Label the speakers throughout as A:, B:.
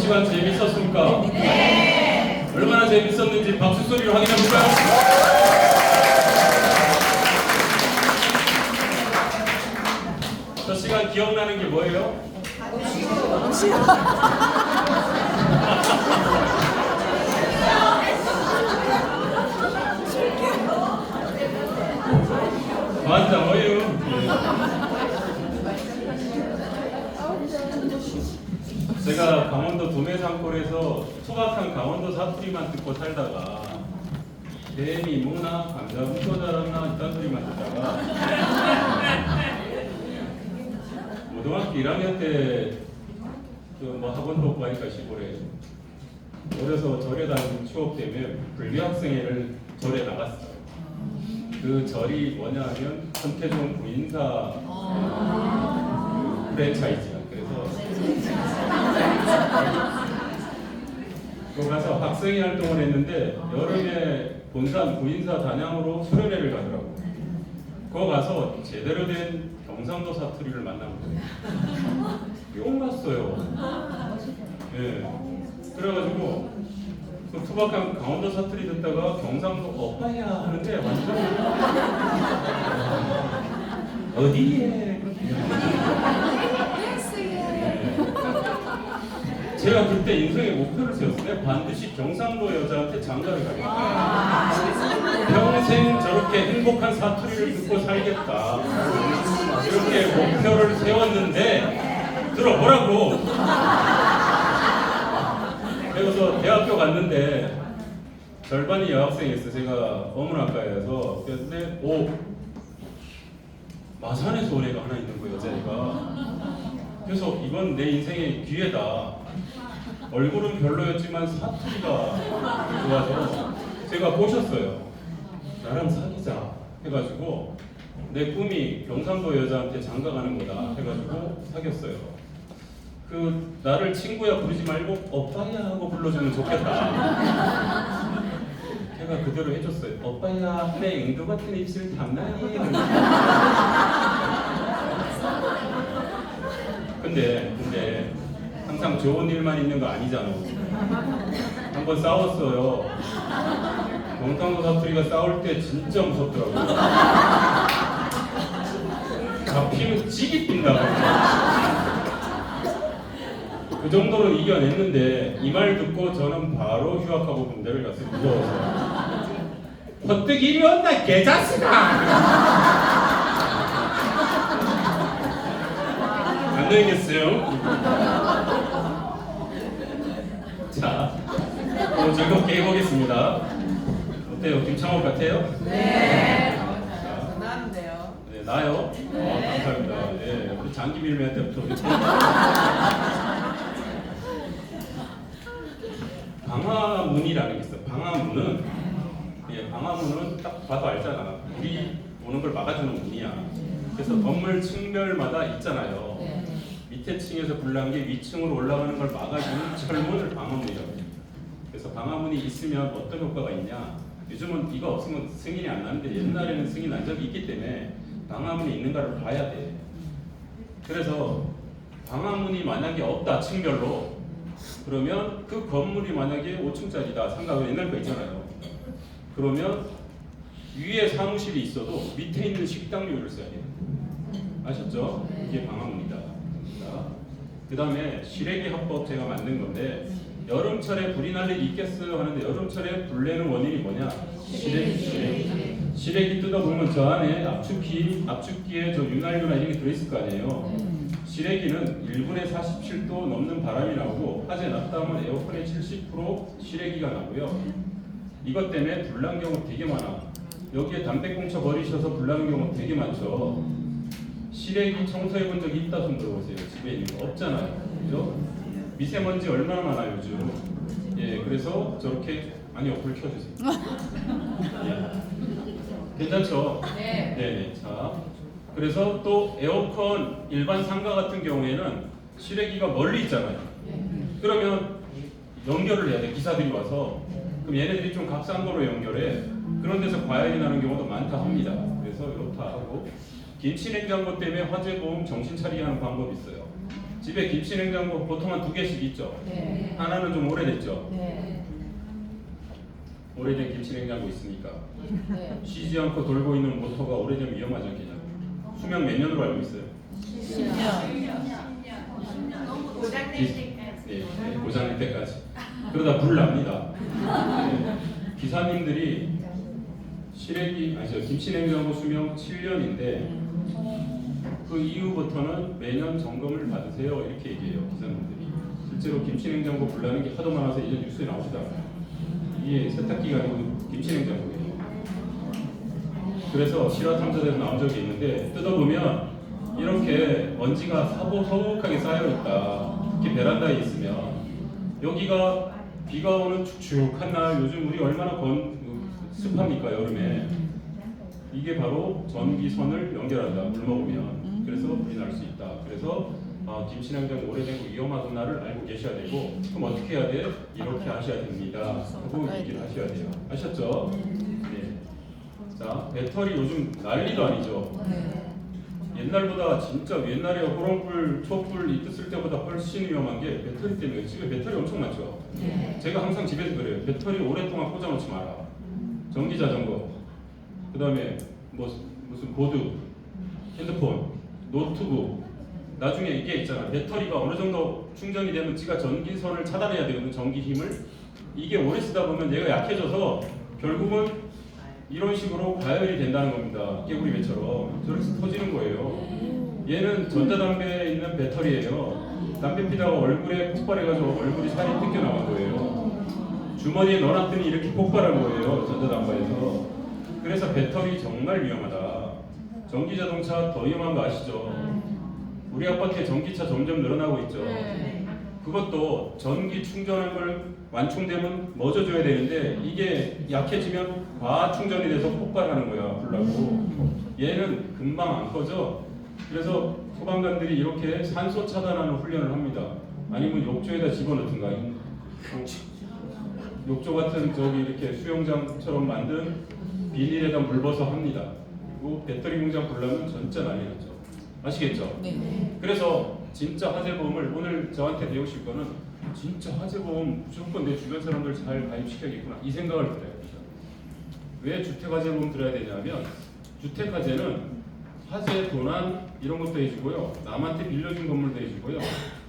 A: 시간 재밌었습니까? 네. 얼마나 재밌었는지 박수 소리로 확인해 볼까요? 저 시간 기억나는 게 뭐예요? 맞아, 뭐예요? 제가 강원도 도매산골에서 투박한 강원도 사투리만 듣고 살다가 뱀이 뭐나 감자 묻고 자랐나 이딴 소리만 듣다가 고등학교 1학년 때 뭐 학원도 없고 하니까 시골에 어려서 절에 다니는 추억 때문에 불교학생회를 절에 나갔어요. 그 절이 뭐냐 하면 선태종 부인사 그 프랜차이즈야. 그래서 거기 가서 학생회 활동을 했는데 여름에 본산 부인사 단양으로 수련회를 가더라고. 거기 가서 제대로 된 경상도 사투리를 만난 거예요. 뿅 났어요. 예. 그래가지고 그 투박한 강원도 사투리 듣다가 경상도 오빠야 하는데 완전 어디에? 제가 그때 인생의 목표를 세웠어요. 반드시 경상도 여자한테 장가를 가겠다. 평생 저렇게 행복한 사투리를 듣고 살겠다. 이렇게 목표를 세웠는데 들어보라고. 그래서 대학교 갔는데 절반이 여학생이었어요. 제가 어문학과에서. 근데 마산에서 온 애가 하나 있는 거예요, 여자애가. 그래서 이건 내 인생의 기회다. 얼굴은 별로였지만 사투리가 좋아서 제가 꼬셨어요. 나랑 사귀자 해가지고 내 꿈이 경상도 여자한테 장가가는 거다 해가지고 사귀었어요. 그 나를 친구야 부르지 말고 오빠야 하고 불러주면 좋겠다. 걔가 그대로 해줬어요. 오빠야 내 앵두 같은 입술 탐나니. 근데 항상 좋은 일만 있는 거 아니잖아. 한번 싸웠어요. 경상도 사투리가 싸울 때 진짜 무섭더라고요. 잡히면 찌기 뛴다고. 그 정도는 이겨냈는데 이 말 듣고 저는 바로 휴학하고 군대를 갔어요. 무서워서. 퍼뜩 이리 온다 개자식아. 안 되겠어요? 자, 오늘 즐겁게 해보겠습니다. 어때요? 김창호 같아요?
B: 네. 나는데요.
A: 네, 나요?
B: 네.
A: 감사합니다. 네, 우리 장기 밀매 때부터. 방화문이라는 게 있어요. 방화문은, 방화문은 딱 봐도 알잖아. 물이 오는 걸 막아주는 문이야. 그래서 건물 층별마다 있잖아요. 밑에 층에서 불난 게 위층으로 올라가는 걸 막아주는 철문을 방화문이라고 해요. 그래서 방화문이 있으면 어떤 효과가 있냐? 요즘은 이거 없으면 승인이 안 나는데 옛날에는 승인 난 적이 있기 때문에 방화문이 있는가를 봐야 돼. 그래서 방화문이 만약에 없다 층별로 그러면 그 건물이 만약에 5층짜리다 상가가 옛날 거 있잖아요. 그러면 위에 사무실이 있어도 밑에 있는 식당료를 써야 돼요. 아셨죠? 이게 방화문이다. 그 다음에 시래기 합법 제가 만든 건데 여름철에 불이 날 일이 있겠어요 하는데 여름철에 불 내는 원인이 뭐냐? 시래기 뜯어보면 저 안에 압축기에 저 윤활유나 이런 게 들어있을 거 아니에요. 시래기는 1분에 47도 넘는 바람이 나오고 화재 났다 하면 에어컨의 70% 시래기가 나고요. 이것 때문에 불난 경우 되게 많아. 여기에 담배꽁초 버리셔서 불나는 경우 되게 많죠. 시래기 청소해 본 적이 있다 손 들어보세요. 집에 있는 거 없잖아요. 그죠? 미세먼지 얼마나 많아요 요즘. 예, 그래서 저렇게 아니요 불 켜주세요. 예. 괜찮죠?
B: 네.
A: 네네. 자, 그래서 또 에어컨 일반 상가 같은 경우에는 시래기가 멀리 있잖아요. 그러면 연결을 해야 돼. 기사들이 와서. 그럼 얘네들이 좀 값싼 거로 연결해. 그런 데서 과열이 나는 경우도 많다 합니다. 그래서 이렇다 하고 김치 냉장고 때문에 화재 보험 정신 차리게 하는 방법이 있어요. 집에 김치냉장고 보통 한 2개씩 있죠.
B: 네.
A: 하나는 좀 오래됐죠.
B: 네.
A: 오래된 김치냉장고 있으니까
B: 네.
A: 쉬지 않고 돌고 있는 모터가 오래되면 위험하지 않겠냐. 수명 몇 년으로 알고 있어요?
B: 10년.
A: 네, 고장날 때까지. 그러다 불 납니다. 네. 기사님들이 김치냉장고 수명 7년인데 그 이후부터는 매년 점검을 받으세요 이렇게 얘기해요 기사님들이. 실제로 김치냉장고 불나는 게 하도 많아서 이제 뉴스에 나오시더라고요. 이게 세탁기가 아니고 김치냉장고예요. 그래서 실화 탐사대에서 나온 적이 있는데 뜯어보면 이렇게 먼지가 서걱하게 쌓여있다. 이렇게 베란다에 있으면 여기가 비가 오는 축축한 날 요즘 우리 얼마나 습합니까 여름에. 이게 바로 전기선을 연결한다 물 먹으면. 그래서 불이 날 수 있다. 그래서 김치냉장고 오래된 거 위험하던 날을 알고 계셔야 되고 그럼 어떻게 해야 돼? 이렇게 하셔야 됩니다 하고 얘기를 하셔야 돼요. 아셨죠? 네. 자, 배터리 요즘 난리도 아니죠. 옛날보다 진짜 옛날에 호롱불, 촛불 이때 쓸 때보다 훨씬 위험한 게 배터리 때문에. 집에 배터리 엄청 많죠. 제가 항상 집에서 그래요. 배터리 오랫동안 꽂아놓지 마라. 전기 자전거, 그 다음에 무슨 보드, 핸드폰, 노트북. 나중에 이게 있잖아. 배터리가 어느 정도 충전이 되면 지가 전기선을 차단해야 되거든. 전기 힘을. 이게 오래 쓰다 보면 얘가 약해져서 결국은 이런 식으로 과열이 된다는 겁니다. 깨구리 배처럼. 저렇게 터지는 거예요. 얘는 전자담배에 있는 배터리예요. 담배 피다가 얼굴에 폭발해가지고 얼굴이 살이 뜯겨나간 거예요. 주머니에 넣어놨더니 이렇게 폭발한 거예요. 전자담배에서. 그래서 배터리 정말 위험하다. 전기자동차 더 위험한 거 아시죠? 우리 아파트에 전기차 점점 늘어나고 있죠. 그것도 전기 충전한 걸 완충되면 멎어줘야 되는데 이게 약해지면 과충전이 돼서 폭발하는 거야. 불나고. 얘는 금방 안 꺼져. 그래서 소방관들이 이렇게 산소 차단하는 훈련을 합니다. 아니면 욕조에다 집어넣든가. 욕조 같은 저기 이렇게 수영장처럼 만든 비닐에다 물 벗어 합니다. 그리고 배터리 공장 불나면 진짜 난리 났죠. 아시겠죠?
B: 네.
A: 그래서 진짜 화재보험을 오늘 저한테 배우실 거는 진짜 화재보험 무조건 내 주변 사람들 잘 가입시켜야겠구나 이 생각을 들어야 됩니다. 왜 주택화재보험 들어야 되냐면 주택화재는 화재, 도난 이런 것도 해주고요. 남한테 빌려준 건물도 해주고요.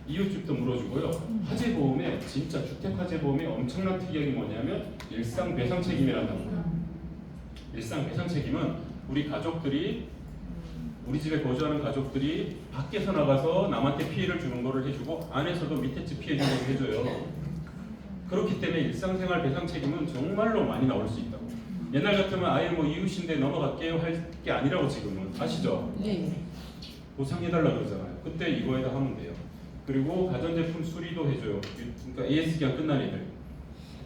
A: 이웃집도 물어주고요. 화재보험에 진짜 주택화재보험에 엄청난 특이한 게 뭐냐면 일상배상 책임이라는 겁니다. 일상배상 책임은 우리 가족들이 우리 집에 거주하는 가족들이 밖에서 나가서 남한테 피해를 주는 거를 해주고 안에서도 밑에 집 피해 주는 걸 해줘요. 그렇기 때문에 일상생활 배상 책임은 정말로 많이 나올 수 있다고. 옛날 같으면 아예 뭐 이웃인데 넘어갈게요 할 게 아니라고 지금은 아시죠?
B: 네.
A: 보상해달라 그러잖아요. 그때 이거에다 하면 돼요. 그리고 가전제품 수리도 해줘요. 그러니까 AS 기간 끝난 애들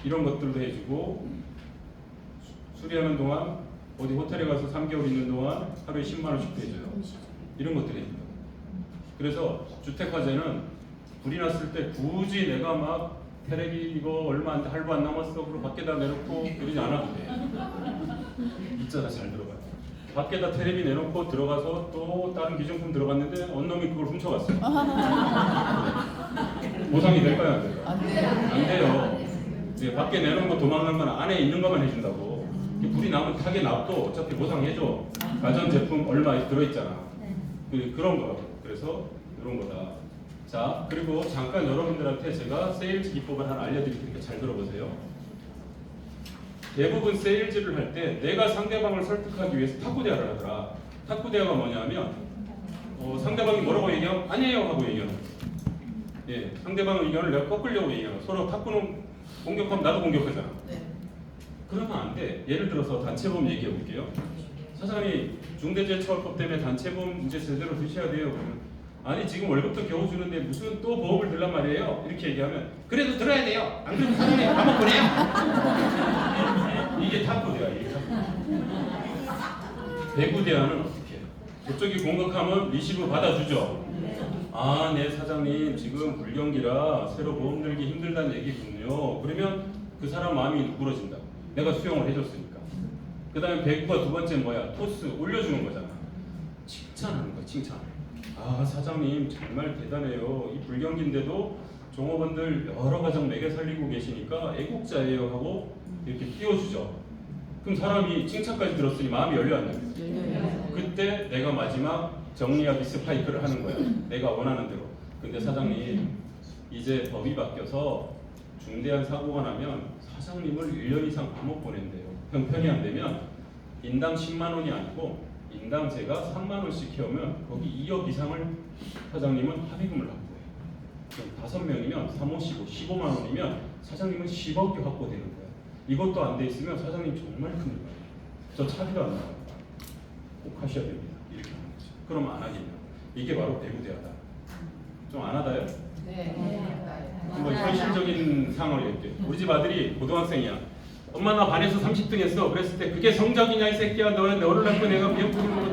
A: 이런 것들도 해주고 수리하는 동안 어디 호텔에 가서 3개월 있는 동안 하루에 10만 원씩도 해줘요. 이런 것들이 해줍니다. 그래서 주택화재는 불이 났을 때 굳이 내가 막 테레비 이거 얼마 할부 안 남았어 그리고 밖에다 내놓고 그러지 않아도 돼. 있잖아 잘 들어가요. 밖에다 테레비 내놓고 들어가서 또 다른 기존품 들어갔는데 어느 놈이 그걸 훔쳐갔어요. 보상이 될까요 안 될까요? 안 돼요. 네, 밖에 내놓은 거 도망간 건 안에 있는 것만 해준다고. 불이 나면 타게 놔도 어차피 보상해줘. 가전제품 얼마 들어있잖아. 그런 거. 그래서 이런 거다. 자, 그리고 잠깐 여러분들한테 제가 세일즈 기법을 하나 알려드릴 테니까 잘 들어보세요. 대부분 세일즈를 할 때 내가 상대방을 설득하기 위해서 탁구대화를 하더라. 탁구대화가 뭐냐면 상대방이 뭐라고 얘기하면 아니에요 하고 얘기하는 거예요. 예, 상대방의 의견을 내가 꺾으려고 얘기하는 거예요. 서로 탁구는 공격하면 나도 공격하잖아. 그러면 안 돼. 예를 들어서 단체보험 얘기해 볼게요. 사장님 중대재해처벌법 때문에 단체보험 이제 제대로 드셔야 돼요. 그러면 아니 지금 월급도 겨우 주는데 무슨 또 보험을 들란 말이에요. 이렇게 얘기하면 그래도 들어야 돼요. 안 그러면 사장님 감옥 보내요. 이게 탁구대화. 이게 탁구. 배구대화는 어떻게 해요? 저쪽이 공격하면 리시브 받아주죠. 아, 네 사장님 지금 불경기라 새로 보험 들기 힘들다는 얘기군요. 그러면 그 사람 마음이 누그러진다. 내가 수용을 해줬으니까. 그 다음에 배구가 두 번째 뭐야? 토스 올려주는 거잖아. 칭찬하는 거야, 칭찬. 아 사장님 정말 대단해요. 이 불경기인데도 종업원들 여러 가정 매개 살리고 계시니까 애국자예요 하고 이렇게 띄워주죠. 그럼 사람이 칭찬까지 들었으니 마음이 열려 안 열려? 그때 내가 마지막 정리하기 스파이크를 하는 거야. 내가 원하는 대로. 근데 사장님 이제 법이 바뀌어서 중대한 사고가 나면 사장님을 1년 이상 감옥 보낸대요. 형편이 안 되면 인당 10만 원이 아니고 인당 제가 3만 원씩 해오면 거기 2억 이상을 사장님은 합의금을 확보해요. 그럼 5명이면 3, 5, 15, 15만 원이면 사장님은 10억이 확보되는 거예요. 이것도 안 돼 있으면 사장님 정말 큰일 나요. 저 차비도 안 나와요. 꼭 하셔야 됩니다. 이렇게 하는 거죠. 그럼 안 하겠냐? 이게 바로 배구대하다. 좀 안 하다요?
B: 네.
A: 뭐 현실적인 상황을 얘기해. 우리 집 아들이 고등학생이야. 엄마 나 반에서 30등 했어. 그랬을 때 그게 성적이냐 이 새끼야. 너를 낳고 내가 미역국으로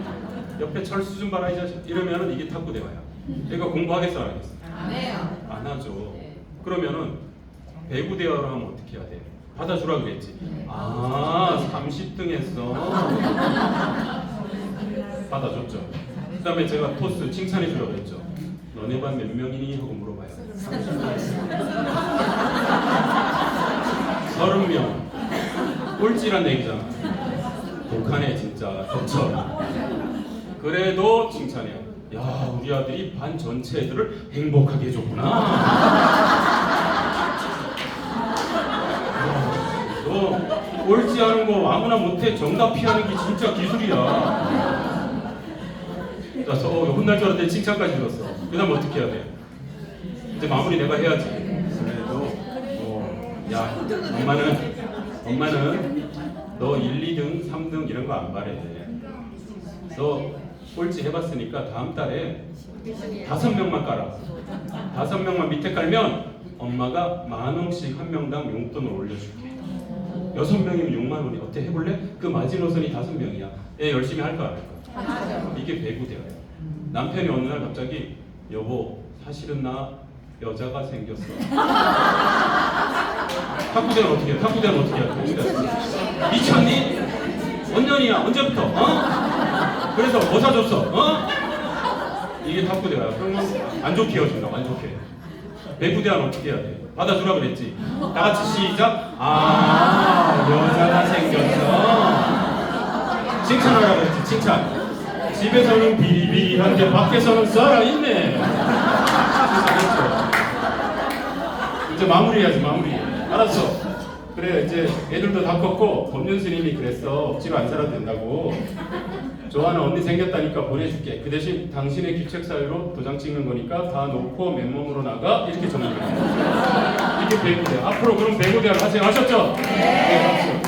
A: 옆에 철수 좀 봐라 이 자식. 이러면은 이게 탁구 대화야. 얘가 공부하겠어 안 하겠어?
B: 안 해요.
A: 안 하죠.
B: 네.
A: 그러면은 배구 대화를 하면 어떻게 해야 돼? 받아주라 그랬지. 아 30등 했어. 받아줬죠. 그다음에 제가 토스 칭찬해 주라고 했죠. 너네 반 몇 명이니? 하고 물어봐요. 30명. 꼴찌란 얘기잖아. 독하네 진짜. 덕처. 그래도 칭찬해요. 야 우리 아들이 반 전체 애들을 행복하게 해줬구나. 너 꼴찌하는 거 아무나 못해. 정답 피하는 게 진짜 기술이야. 자, 혼날 줄 알았더니 칭찬까지 들었어. 그 다음 어떻게 해야 돼? 이제 마무리 내가 해야지. 그래도 야 엄마는 너 1, 2등, 3등 이런 거 안 바래. 너 꼴찌 해봤으니까 다음 달에 5명만 깔아. 5명만 밑에 깔면 엄마가 10,000원씩 한 명당 용돈을 올려줄게. 6명이면 6만 원이 어때? 해볼래? 그 마지노선이 5명이야. 얘 열심히 할까 안 할까? 이게 배구대화야. 남편이 어느 날 갑자기 여보 사실은 나 여자가 생겼어. 탁구대는 어떻게 해? 탁구대는 어떻게 해? 미쳤니? 언년이야? 언제부터? 어? 그래서 뭐 사줬어? 어? 이게 탁구대화야. 그러면 안 좋게 헤어진다고. 안 좋게. 배구대화는 어떻게 해야 돼? 받아주라 그랬지. 다 같이 시작. 아 여자가 생겼어. 칭찬하라 그랬지. 칭찬. 집에서는 비리비리한데 밖에서는 살아있네. 이제 마무리해야지. 마무리. 알았어. 그래 이제 애들도 다 컸고 법륜 스님이 그랬어. 억지로 안 살아도 된다고. 좋아하는 언니 생겼다니까 보내줄게. 그 대신 당신의 규책 사유로 도장 찍는 거니까 다 놓고 맨몸으로 나가. 이렇게 정리를 해요. 이게 배구대화. 앞으로 그럼 배구대화를 하세요. 하셨죠? 네.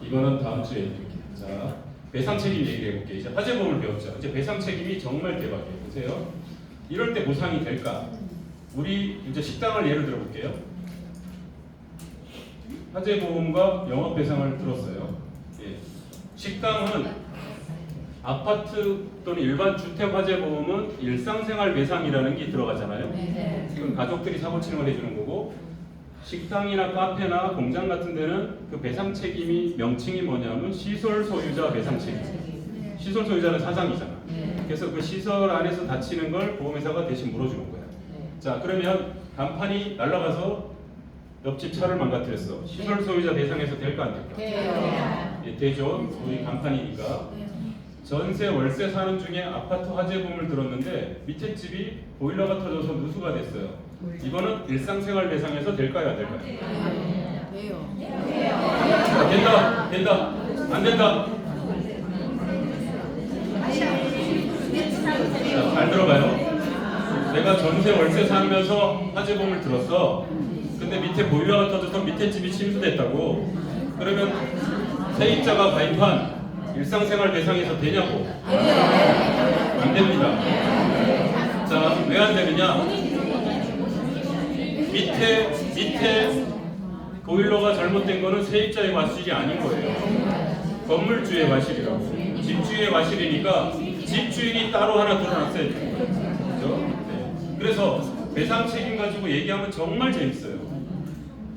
A: 이거는 다음 주에 해드릴게요. 자, 배상 책임 얘기를 해볼게요. 이제 화재보험을 배웠죠. 이제 배상 책임이 정말 대박이에요. 보세요. 이럴 때 보상이 될까? 우리 이제 식당을 예를 들어볼게요. 화재보험과 영업배상을 들었어요. 예. 식당은 아파트 또는 일반 주택 화재보험은 일상생활 배상이라는 게 들어가잖아요. 그럼 가족들이 사고 치는 걸 해주는 거고, 식당이나 카페나 공장 같은 데는 그 배상 책임이 명칭이 뭐냐면 시설 소유자 배상 책임. 시설 소유자는 사장이잖아. 그래서 그 시설 안에서 다치는 걸 보험회사가 대신 물어주는 거야. 자, 그러면 간판이 날아가서 옆집 차를 망가뜨렸어. 시설 소유자 배상에서 될까 안 될까? 예, 되죠. 우리 간판이니까. 전세 월세 사는 중에 아파트 화재보험을 들었는데 밑에 집이 보일러가 터져서 누수가 됐어요. 이거는 일상생활 배상에서 될까요 안 될까요?
B: 돼요.
A: 된다. 안 된다. 자, 잘 들어봐요. 내가 전세 월세 살면서 화재보험을 들었어. 근데 밑에 보일러가 터져서 밑에 집이 침수됐다고. 그러면 세입자가 가입한 일상생활 배상에서 되냐고? 안 됩니다. 자, 왜 안 되느냐? 밑에 보일러가 잘못된 거는 세입자의 과실이 아닌 거예요. 건물주의 과실이라고. 집주인의 과실이니까 집주인이 따로 하나 들어놨어야 돼요. 그렇죠? 네. 그래서 배상 책임 가지고 얘기하면 정말 재밌어요.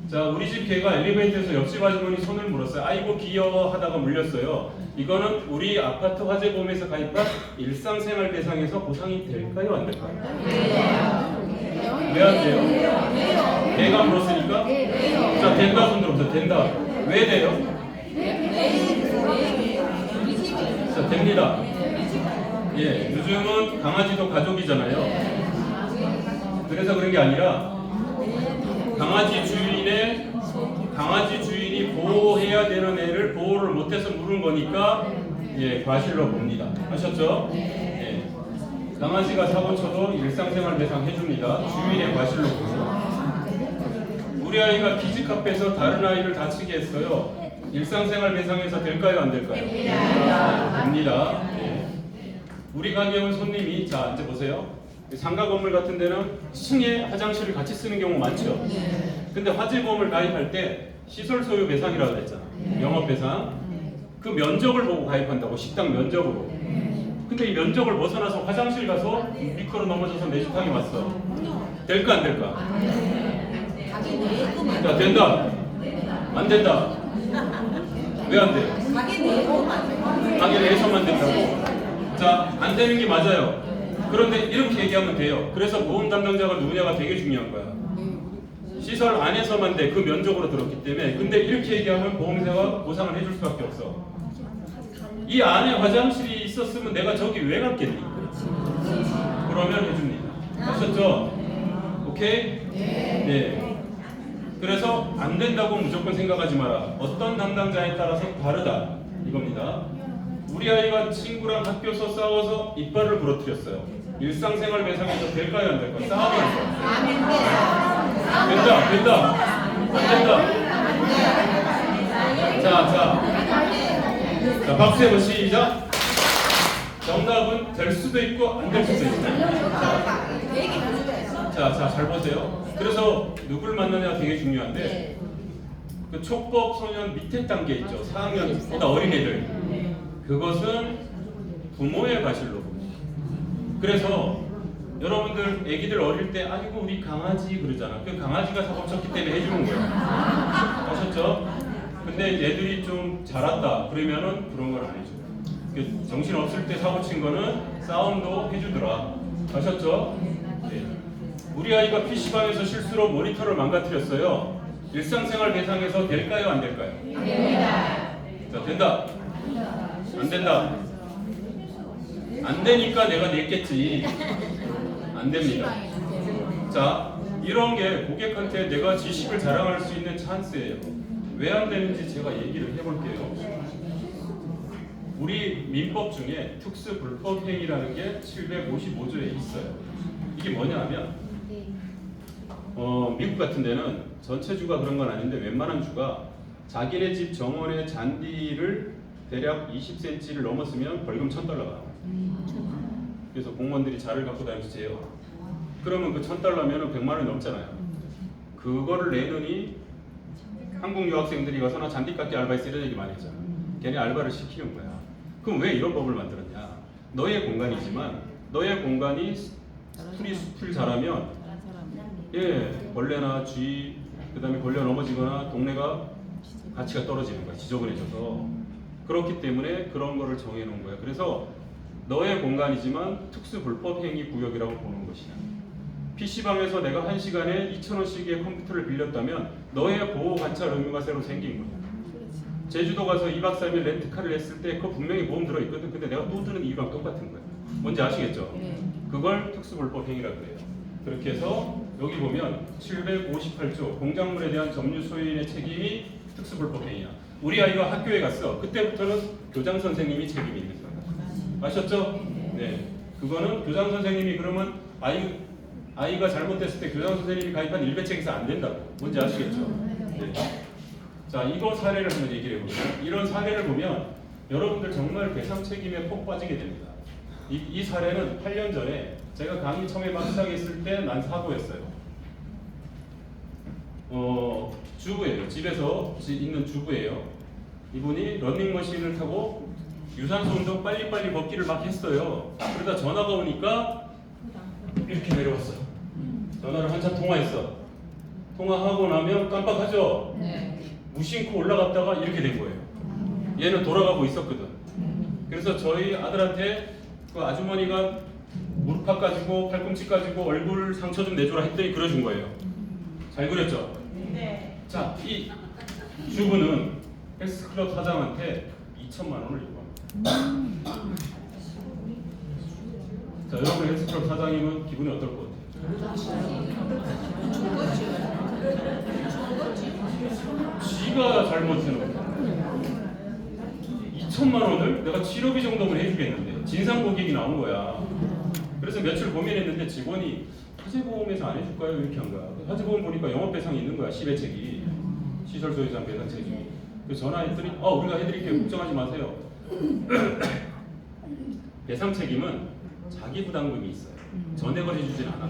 A: 자, 우리 집 개가 엘리베이터에서 옆집 아주머니 손을 물었어요. 아이고 귀여워 하다가 물렸어요. 이거는 우리 아파트 화재보험에서 가입한 일상생활 배상에서 보상이 될까요? 안 될까요? 왜 안 돼요? 개가 물었으니까? 자, 된다 손 들어보세요. 된다. 왜 돼요? 자, 됩니다. 예, 요즘은 강아지도 가족이잖아요. 그래서 그런 게 아니라 강아지 주인이 보호해야 되는 애를 보호를 못해서 물은 거니까 예, 과실로 봅니다. 아셨죠? 예. 강아지가 사고 쳐도 일상생활 배상 해줍니다. 주인의 과실로 보고. 우리 아이가 키즈 카페에서 다른 아이를 다치게 했어요. 일상생활 배상에서 될까요? 안 될까요? 됩니다. 예. 우리 가게 온 손님이 자 앉아보세요. 상가 건물 같은 데는 층에 화장실을 같이 쓰는 경우 많죠. 근데 화재보험을 가입할 때 시설 소유 배상이라고 그랬잖아. 영업 배상. 그 면적을 보고 가입한다고. 식당 면적으로. 근데 이 면적을 벗어나서 화장실 가서 미끄러 넘어져서 내주탕이 왔어. 될까 안 될까? 자, 된다. 안 된다. 왜 안 돼요? 가게 내에서만 된다고. 자, 안 되는 게 맞아요. 그런데 이렇게 얘기하면 돼요. 그래서 보험 담당자가 누구냐가 되게 중요한 거야. 시설 안에서만 돼. 그 면적으로 들었기 때문에. 근데 이렇게 얘기하면 보험사가 보상을 해줄 수밖에 없어. 이 안에 화장실이 있었으면 내가 저기 왜 갔겠니? 그러면 해줍니다. 아셨죠? 오케이? 네. 그래서 안 된다고 무조건 생각하지 마라. 어떤 담당자에 따라서 다르다. 이겁니다. 우리 아이가 친구랑 학교에서 싸워서 이빨을 부러뜨렸어요. 일상생활 배상에서 될까요? 안 될까요? 싸우면서. 된다. 안 된다. 자, 박수 해보 시작. 정답은 될 수도 있고 안 될 수도 있어요. 자, 잘 보세요. 그래서 누굴 만나냐가 되게 중요한데 그 촉법 소년 밑에 단계 있죠. 4학년보다 어린 애들. 그것은 부모의 과실로 봅니다. 그래서 여러분들 애기들 어릴 때 아이고 우리 강아지 그러잖아. 그 강아지가 사고 쳤기 때문에 해주는 거예요. 아셨죠? 근데 애들이 좀 자랐다 그러면은 그런 걸 안 해줘요. 정신 없을 때 사고 친 거는 싸움도 해주더라. 아셨죠? 네. 우리 아이가 PC방에서 실수로 모니터를 망가뜨렸어요. 일상생활 배상에서 될까요? 안 될까요? 자, 된다. 안 된다. 안 되니까 내가 냈겠지. 안 됩니다. 자, 이런 게 고객한테 내가 지식을 자랑할 수 있는 찬스예요. 왜 안 되는지 제가 얘기를 해볼게요. 우리 민법 중에 특수 불법 행위라는 게 755조에 있어요. 이게 뭐냐면 미국 같은 데는 전체 주가 그런 건 아닌데 웬만한 주가 자기네 집 정원의 잔디를 대략 20cm를 넘었으면 벌금 $1,000가. 그래서 공무원들이 자를 갖고 다니면서 재요. 그러면 그 $1,000면 100만 원이 넘잖아요. 그거를 내느니 한국 유학생들이 가서 나 잔디 깎기 알바했어 이런 얘기 많이 했잖아. 걔네 알바를 시키는 거야. 그럼 왜 이런 법을 만들었냐? 너의 공간이지만 너의 공간이 풀이 자라면 벌레나 쥐 그다음에 걸려 넘어지거나 동네가 가치가 떨어지는 거야. 지저분해져서. 그렇기 때문에 그런 거를 정해놓은 거야. 그래서 너의 공간이지만 특수 불법 행위 구역이라고 보는 것이야. PC방에서 내가 1시간에 2,000원씩의 컴퓨터를 빌렸다면 너의 보호 관찰 의무가 새로 생긴 거야. 제주도 가서 2박 3일 렌트카를 했을 때 그거 분명히 보험 들어있거든. 근데 내가 또 드는 이유랑 똑같은 거야. 뭔지 아시겠죠? 그걸 특수 불법 행위라고 그래요. 그렇게 해서 여기 보면 758조 공작물에 대한 점유 소유인의 책임이 특수 불법 행위야. 우리 아이가 학교에 갔어. 그때부터는 교장 선생님이 책임이 있는 거야. 아셨죠? 네. 그거는 교장 선생님이 그러면 아이가 잘못됐을 때 교장 선생님이 가입한 일배책에서 안 된다고. 뭔지 아시겠죠? 네. 자, 이거 사례를 한번 얘기를 해보세요. 이런 사례를 보면 여러분들 정말 배상 책임에 폭 빠지게 됩니다. 이 사례는 8년 전에 제가 강의 처음에 막 시작했을 때 난 사고였어요. 주부예요. 집에서 있는 주부예요. 이분이 러닝머신을 타고 유산소 운동 빨리빨리 걷기를 막 했어요. 그러다 전화가 오니까 이렇게 내려왔어요. 전화를 한참 통화했어. 통화하고 나면 깜빡하죠?
B: 네.
A: 무심코 올라갔다가 이렇게 된 거예요. 얘는 돌아가고 있었거든. 그래서 저희 아들한테 그 아주머니가 무릎팍 가지고 팔꿈치 가지고 얼굴 상처 좀 내줘라 했더니 그려준 거예요. 잘 그렸죠?
C: 네.
A: 자, 이 주부는 헬스클럽 사장한테 2천만 원을 요구합니다. 자, 여러분 헬스클럽 사장이면 기분이 어떨 것 같아요? 지가 잘못해놓은 거야. 2천만 원을 내가 치료비 정도면 해주겠는데 진상 고객이 나온 거야. 그래서 며칠 고민했는데 직원이 화재보험에서 안 해줄까요? 이렇게 한 거야. 화재보험 보니까 영업배상이 있는 거야. 시배책이. 시설 소유자 배상책이. 그래서 전화했더니 우리가 해드릴게요. 걱정하지 마세요. 배상 책임은 자기 부담금이 있어요. 전액을 해주진 않아.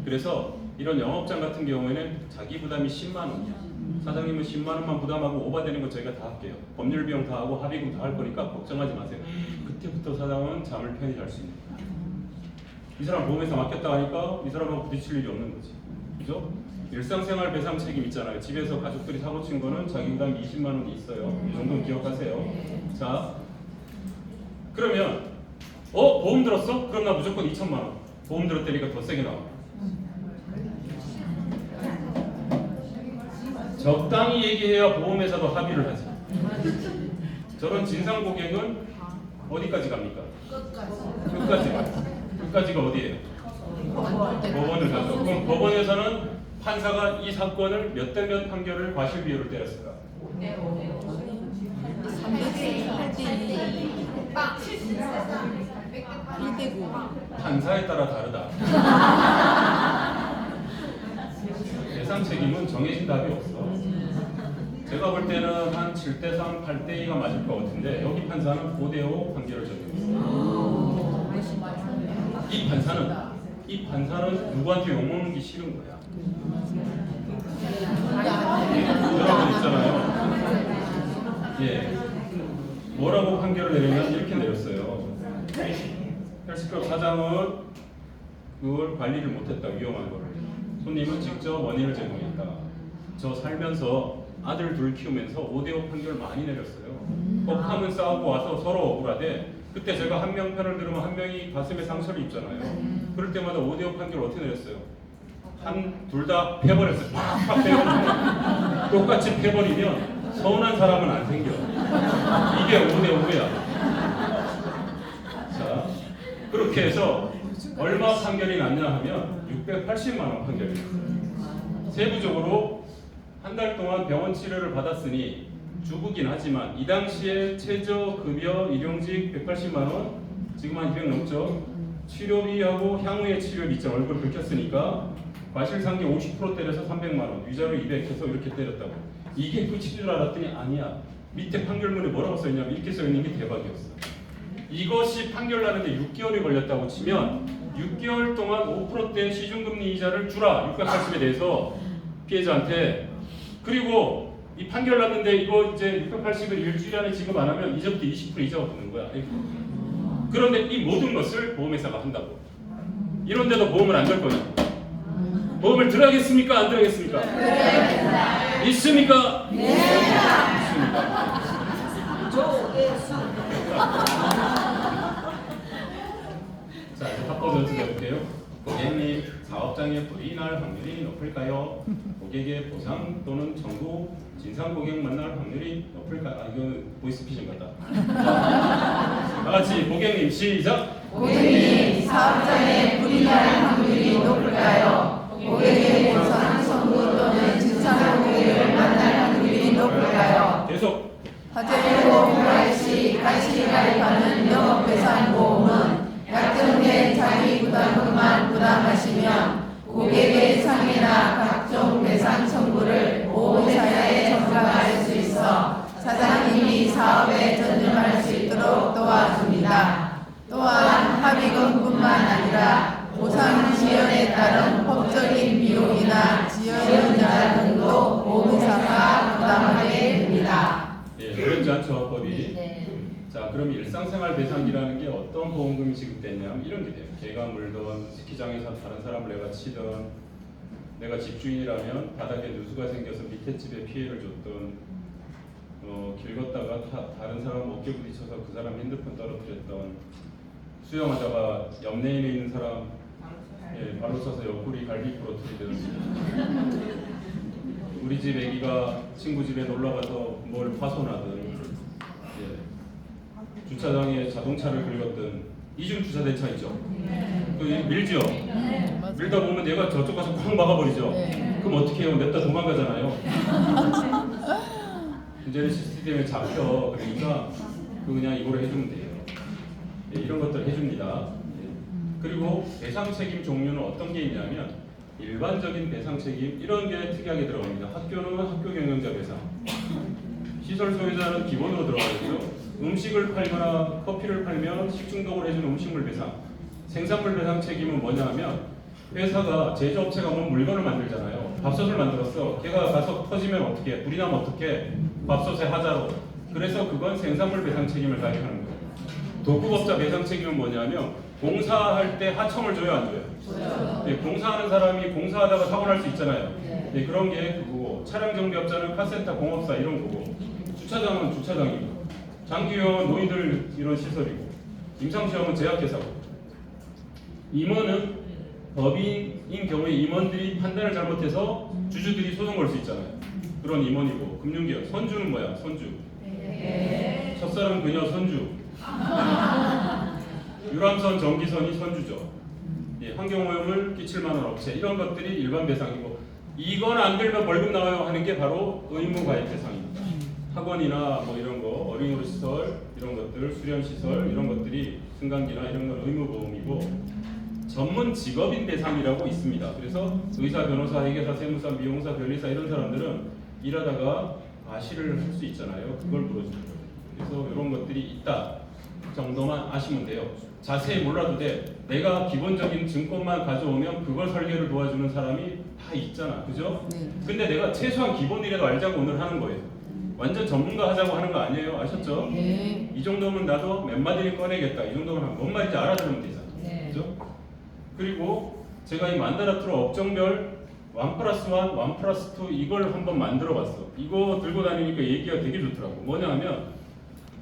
A: 그래서 이런 영업장 같은 경우에는 자기 부담이 10만 원이야. 사장님은 10만 원만 부담하고 오버되는 거 저희가 다 할게요. 법률 비용 다 하고 합의금 다 할 거니까 걱정하지 마세요. 그때부터 사장은 잠을 편히 잘 수 있는 거야. 이 사람 보험회사 맡겼다 하니까 이 사람하고 부딪힐 일이 없는 거지. 그죠? 일상생활 배상 책임 있잖아요. 집에서 가족들이 사고 친 거는 자기 부담 20만 원이 있어요. 이 정도는 기억하세요. 자, 그러면 보험 들었어? 그럼 나 무조건 2천만 원. 보험 들었다니까 더 세게 나와. 적당히 얘기해야 보험회사도 합의를 하지. 저런 진상 고객은 어디까지 갑니까? 끝까지 가요. 끝까지가 어디예요? 법원을 가죠. 그럼 법원에서는 판사가 이 사건을 몇 대 몇 판결을 과실비율을 때렸을까?
B: 1대9.
A: 판사에 따라 다르다. 배상 책임은 정해진 답이 없어. 제가 볼 때는 한 7대3, 8대2가 맞을 것 같은데 여기 판사는 5대5 판결을 정했어요. 이 판사는 누구한테 욕먹는 게 싫은 거야. 여러분 있잖아요. 예, 뭐라고 판결을 내리면 이렇게 내렸어요. 헬스클럽 사장은 그걸 관리를 못했다. 위험한 거를. 손님은 직접 원인을 제공했다. 저 살면서 아들 둘 키우면서 5대5 판결 많이 내렸어요. 법하면 싸우고 와서 서로 억울하대. 그때 제가 한 명 편을 들으면 한 명이 가슴에 상처를 입잖아요. 그럴 때마다 5대5 판결 어떻게 내렸어요? 둘 다 패버렸어요. 팍팍 패버리면 똑같이 패버리면 서운한 사람은 안 생겨. 이게 5대5야. 자, 그렇게 해서 얼마 판결이 났냐 하면 680만 원 판결이 났어요. 세부적으로 한 달 동안 병원 치료를 받았으니 주부긴 하지만 이 당시에 최저급여 일용직 180만 원, 지금 한 200 넘죠. 치료비하고 향후의 치료비 있죠. 얼굴 긁혔으니까 과실상계 50% 때려서 300만 원, 위자료 200 해서 이렇게 때렸다고. 이게 끝인 줄 알았더니 아니야. 밑에 판결문에 뭐라고 써있냐면 이렇게 써있는 게 대박이었어. 이것이 판결 나는데 6개월이 걸렸다고 치면 6개월 동안 5%대 시중금리 이자를 주라. 680에 대해서 피해자한테. 그리고 이 판결 났는데 이거 이제 680을 일주일 안에 지급 안 하면 이제부터 20% 이자가 붙는 거야. 그런데 이 모든 것을 보험회사가 한다고. 이런데도 보험을 안 들 거냐? 보험을 들어야겠습니까? 안 들어야겠습니까? 있습니까? 네. 있습니까? 자, 이제 합법 연습 해볼게요. 고객님, 사업장에 불이 날 확률이 높을까요? 고객의 보상 또는 청구, 진상 고객 만날 확률이 높을까요? 이거 보이스피싱 같다. 다 같이 고객님 시작!
B: 고객님, 사업장에 불이 날 확률이 높을까요? 고객의 보상 청구 또는 진상 고객을 만날 확률이 높을까요?
A: 계속!
B: 화재보험 가입 시 같이 가입하는 영업배상보험은 약정된 자기 부담금만 부담하시면 고객의 상해나 각종 배상 청구를 보험회사에 전가할 수 있어 사장님이 사업에 전념할 수 있도록 도와줍니다. 또한 합의금뿐만 아니라 보상 지연에 따른 법적인 비용이나 지연자 등도 보험회사가 부담하게 됩니다.
A: 예, 어렵지 않죠, 법이. 자, 그럼 일상생활 배상이라는 게 어떤 보험금이 지급되냐면 이런 게 돼요. 개가 물든, 스키장에서 다른 사람을 내가 치든, 내가 집주인이라면 바닥에 누수가 생겨서 밑에 집에 피해를 줬던, 길 걷다가 다른 사람 어깨 부딪혀서 그 사람 핸드폰 떨어뜨렸던, 수영하다가 옆 레인에 있는 사람 발로 차서 옆구리 갈비 부러뜨리든, 우리 집 애기가 친구 집에 놀러 가서 뭘 파손하든, 주차장에 자동차를 긁었든, 이중 주차된 차 있죠. 그 밀죠. 밀다 보면 얘가 저쪽 가서 쾅 막아버리죠. 그럼 어떻게 해요? 냅다 도망가잖아요. 이제는 시스템에 잡혀. 그러니까 그냥 이거를 해주면 돼요. 이런 것들 해줍니다. 그리고 배상 책임 종류는 어떤 게 있냐면 일반적인 배상 책임 이런 게 특이하게 들어갑니다. 학교는 학교 경영자 배상, 시설 소유자는 기본으로 들어가겠죠. 음식을 팔거나 커피를 팔면 식중독을 해주는 음식물 배상, 생산물 배상 책임은 뭐냐면 회사가 제조업체가 뭐 물건을 만들잖아요. 밥솥을 만들었어. 걔가 가서 터지면 어떻게? 불이 나면 어떻게? 밥솥에 하자로. 그래서 그건 생산물 배상 책임을 가지고 하는 거예요. 도급업자 배상 책임은 뭐냐면 공사할 때 하청을 줘요, 안 줘요? 네, 공사하는 사람이 공사하다가 사고 날 수 있잖아요. 네, 그런 게 그거고, 차량 정비업자는 카센터 공업사 이런 거고, 주차장은 주차장이고, 장기요원 노인들 이런 시설이고, 임상시험은 제약회사고, 임원은 법인인 경우에 임원들이 판단을 잘못해서 주주들이 소송 걸 수 있잖아요. 그런 임원이고, 금융기업, 선주는 뭐야? 선주. 첫사랑 그녀 선주. 유람선 전기선이 선주죠. 환경오염을 끼칠 만한 업체 이런 것들이 일반 배상이고, 이건 안 들면 벌금 나와요 하는 게 바로 의무가입 배상입니다. 학원이나 뭐 이런 거, 어린이로 시설 이런 것들, 수련 시설 이런 것들이 승강기나 이런 건 의무보험이고, 전문 직업인 배상이라고 있습니다. 그래서 의사, 변호사, 회계사, 세무사, 미용사, 변리사 이런 사람들은 일하다가 과실을 할 수 있잖아요. 그걸 물어주는 거예요. 그래서 이런 것들이 있다 정도만 아시면 돼요. 자세히 몰라도 돼. 내가 기본적인 증권만 가져오면 그걸 설계를 도와주는 사람이 다 있잖아. 그죠? 근데 내가 최소한 기본이라도 알자고 오늘 하는 거예요. 완전 전문가 하자고 하는 거 아니에요. 아셨죠? 이 정도면 나도 몇 마디를 꺼내겠다. 이 정도면 뭔 말인지 알아들으면 되잖아. 그죠? 그리고 제가 이 만다라트로 업종별 1+1, 1+2 이걸 한번 만들어 봤어. 이거 들고 다니니까 얘기가 되게 좋더라고. 뭐냐 하면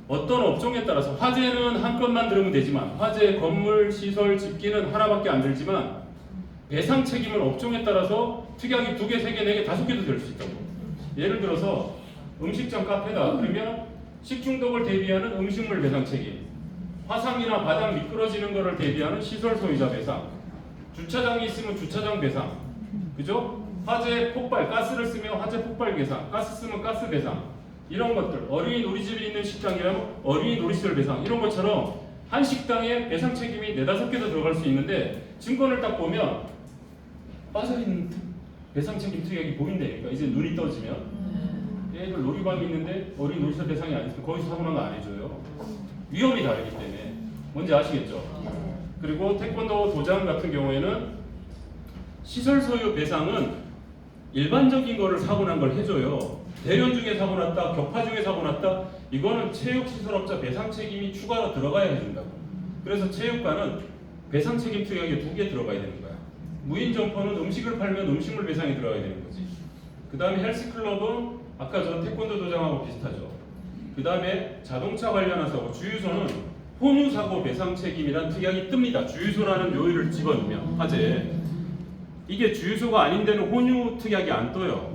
A: 어떤 업종에 따라서 화재는 한 건만 들으면 되지만, 화재, 건물, 시설, 집기는 하나밖에 안 들지만 배상 책임은 업종에 따라서 특약이 2개, 3개, 4개, 5개도 될 수 있다고. 예를 들어서 음식점 카페다. 그러면 식중독을 대비하는 음식물 배상 책임, 화상이나 바닥 미끄러지는 것을 대비하는 시설 소유자 배상, 주차장이 있으면 주차장 배상, 그죠? 화재 폭발, 가스를 쓰면 화재 폭발 배상, 가스 쓰면 가스 배상, 이런 것들, 어린이 놀이집이 있는 식당이라면 어린이 놀이시설 배상, 이런 것처럼 한 식당에 배상 책임이 4-5개도 들어갈 수 있는데, 증권을 딱 보면 빠져있는 배상 책임 특약이 보인다니까. 이제 눈이 떠지면 애들 놀이방이 있는데 어린이 놀이시설 배상이 안 있으면 거기서 사고 나면 안 해줘요. 위험이 다르기 때문에. 뭔지 아시겠죠? 그리고 태권도 도장 같은 경우에는 시설 소유 배상은 일반적인 거를 사고 난 걸 해줘요. 대련 중에 사고 났다, 격파 중에 사고 났다, 이거는 체육시설업자 배상 책임이 추가로 들어가야 해준다고. 그래서 체육관은 배상 책임 특약이 2개 들어가야 되는 거야. 무인점포는 음식을 팔면 음식물 배상이 들어가야 되는 거지. 그 다음에 헬스클럽은 아까 저 태권도 도장하고 비슷하죠. 그 다음에 자동차 관련한 사고, 주유소는 혼유사고 배상 책임이란 특약이 뜹니다. 주유소라는 요일을 집어넣으면 화재. 이게 주유소가 아닌 데는 혼유 특약이 안 떠요.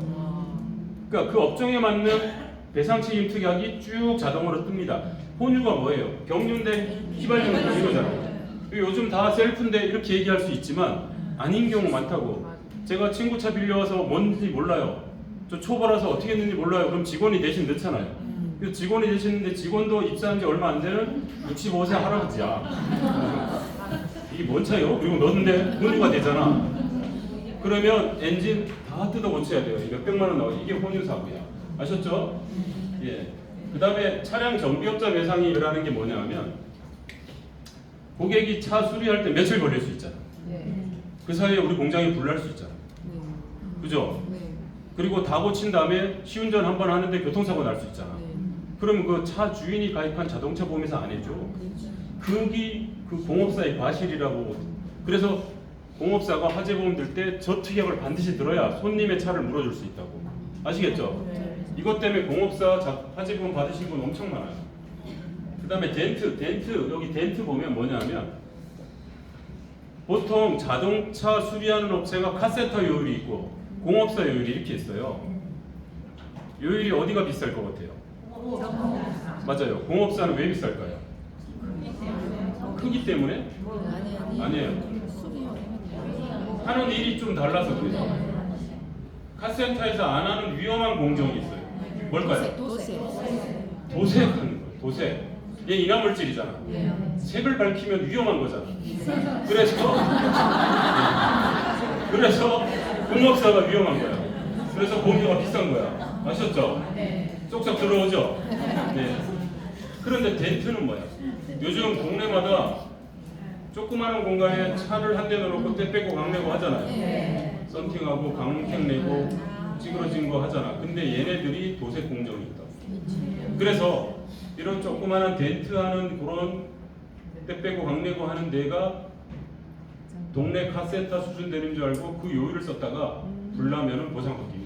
A: 그러니까 그 업종에 맞는 배상 책임 특약이 쭉 자동으로 뜹니다. 혼유가 뭐예요? 경륜된 휘발유는 이거잖아요. 요즘 다 셀프인데 이렇게 얘기할 수 있지만 아닌 경우 많다고. 제가 친구 차 빌려와서 뭔지 몰라요. 저 초보라서 어떻게 했는지 몰라요. 그럼 직원이 대신 넣잖아요. 그 직원이 되시는데 직원도 입사한 지 얼마 안 되는 65세 할아버지야. 이게 뭔 차요? 그리고 넣었는데 혼유가 되잖아. 그러면 엔진 다 뜯어 고쳐야 돼요. 몇백만 원 나와요. 이게 혼유 사고야. 아셨죠? 예. 그 다음에 차량 정비업자 배상이 일어나는 게 뭐냐 하면, 고객이 차 수리할 때 며칠 걸릴 수 있잖아. 그 사이에 우리 공장이 불날 수 있잖아. 그죠? 그리고 다 고친 다음에 시운전 한번 하는데 교통사고 날 수 있잖아. 그러면 그 차 주인이 가입한 자동차 보험에서 안 해줘. 그게 그 공업사의 과실이라고. 그래서 공업사가 화재보험 들 때 저 특약을 반드시 들어야 손님의 차를 물어줄 수 있다고. 아시겠죠? 이것 때문에 공업사 화재보험 받으신 분 엄청 많아요. 그 다음에 덴트 여기 덴트 보면 뭐냐면 보통 자동차 수리하는 업체가 카센터 요율이 있고 공업사 요율이 이렇게 있어요. 요율이 어디가 비쌀 것 같아요? 맞아요. 공업사는 왜 비쌀까요? 크기 때문에? 아니에요. 하는 일이 좀 달라서 그래요. 카센터에서 안 하는 위험한 공정이 있어요. 뭘까요? 도색하는 거예요. 도색. 얘 인화물질이잖아. 색을 밝히면 위험한 거잖아. 그래서 공업사가 위험한 거야. 그래서 보험료가 비싼 거야. 아셨죠? 쏙쏙 들어오죠? 네. 그런데 덴트는 뭐야? 요즘 동네마다 조그마한 공간에 차를 한 대 넣어놓고 때 빼고 강 내고 하잖아요. 썬팅하고 강택 내고 찌그러진 거 하잖아. 근데 얘네들이 도색 공정이 있다. 그래서 이런 조그마한 덴트 하는 그런 때 빼고 강 내고 하는 데가 동네 카센터 수준 되는 줄 알고 그 요율을 썼다가 불나면은 보상받기.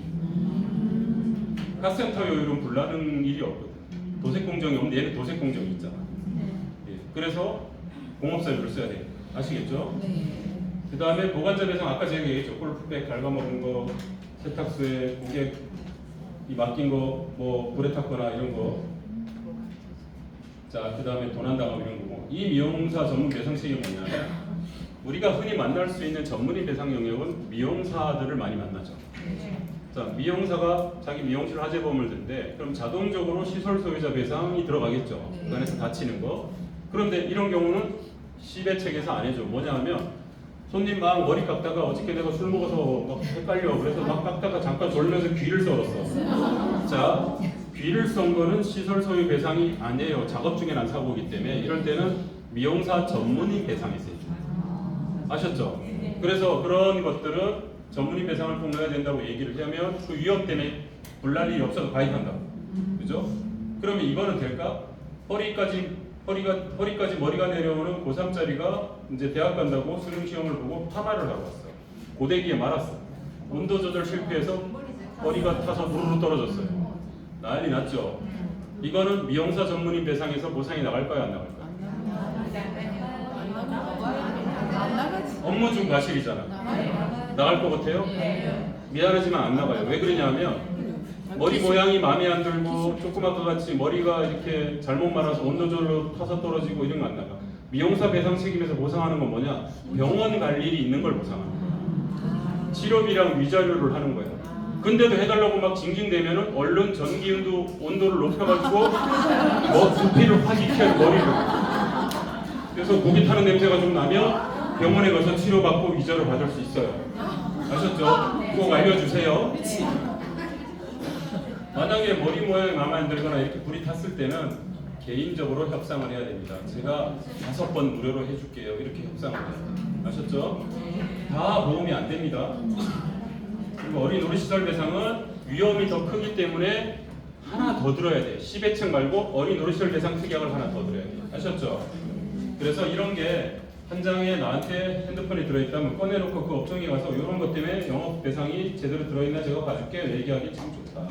A: 카센터 요율은 불나는 일이 없거든. 도색 공정이 없는데 얘는 도색 공정이 있잖아. 예. 그래서 공업사 요율을 써야 돼. 아시겠죠? 그 다음에 보관자 배상 아까 제가 얘기했죠. 골프백 갉아먹은 거, 세탁소에 고객이 맡긴 거, 뭐 불에 탔거나 이런 거. 자, 그 다음에 도난당하고 이런 거고. 이 미용사 전문 배상 책임이 뭐냐면 우리가 흔히 만날 수 있는 전문의 배상 영역은 미용사들을 많이 만나죠. 자, 미용사가 자기 미용실 화재보험을 든대. 그럼 자동적으로 시설 소유자 배상이 들어가겠죠. 그 안에서 다치는 거. 그런데 이런 경우는 시배책에서 안 해줘. 뭐냐 하면 손님 막 머리 깎다가 어저께 내가 술 먹어서 막 헷갈려. 그래서 막 깎다가 잠깐 졸면서 귀를 썰었어. 자, 귀를 썬 거는 시설 소유 배상이 아니에요. 작업 중에 난 사고이기 때문에 이럴 때는 미용사 전문의 배상이 세죠. 아셨죠? 그래서 그런 것들은 전문의 배상을 꼭 넣어야 된다고 얘기를 하면 그 위험 때문에 불날 일이 없어서 가입한다고. 그죠? 그러면 이거는 될까? 허리까지 머리가 내려오는 고3짜리가 이제 대학 간다고 수능 시험을 보고 파마를 하고 왔어. 고데기에 말았어. 온도 조절 실패해서 머리가 타서 무르르 떨어졌어요. 난리 났죠? 이거는 미용사 전문의 배상에서 보상이 나갈까요? 안 나갈까요? 업무 중 과실이잖아. 나갈 것 같아요? 미안하지만 안 나가요. 왜 그러냐면 머리 모양이 마음에 안 들고 조그맣고 같이 머리가 이렇게 잘못 말아서 온도절로 타서 떨어지고 이런 거 안 나가. 미용사 배상 책임에서 보상하는 건 뭐냐? 병원 갈 일이 있는 걸 보상하는 거야. 치료비랑 위자료를 하는 거야. 근데도 해달라고 막 징징대면은 얼른 전기 온도를 높여가지고 뭐 두피를 확 익혀요, 머리를. 그래서 고기 타는 냄새가 좀 나면 병원에 가서 치료받고 위자료 받을 수 있어요. 아셨죠? 꼭 알려주세요. 만약에 머리 모양이 마음에 안 들거나 이렇게 불이 탔을 때는 개인적으로 협상을 해야 됩니다. 제가 5번 무료로 해줄게요. 이렇게 협상을 해야 돼요. 아셨죠? 다 보험이 안 됩니다. 그리고 어린 놀이시설 배상은 위험이 더 크기 때문에 하나 더 들어야 돼요. 시배책 말고 어린 놀이시설 배상 특약을 하나 더 들어야 돼요. 아셨죠? 그래서 이런 게 한 장에 나한테 핸드폰이 들어있다면 꺼내놓고 그 업종에 가서 이런 것 때문에 영업 배상이 제대로 들어있나 제가 봐줄게 얘기하기 참 좋다.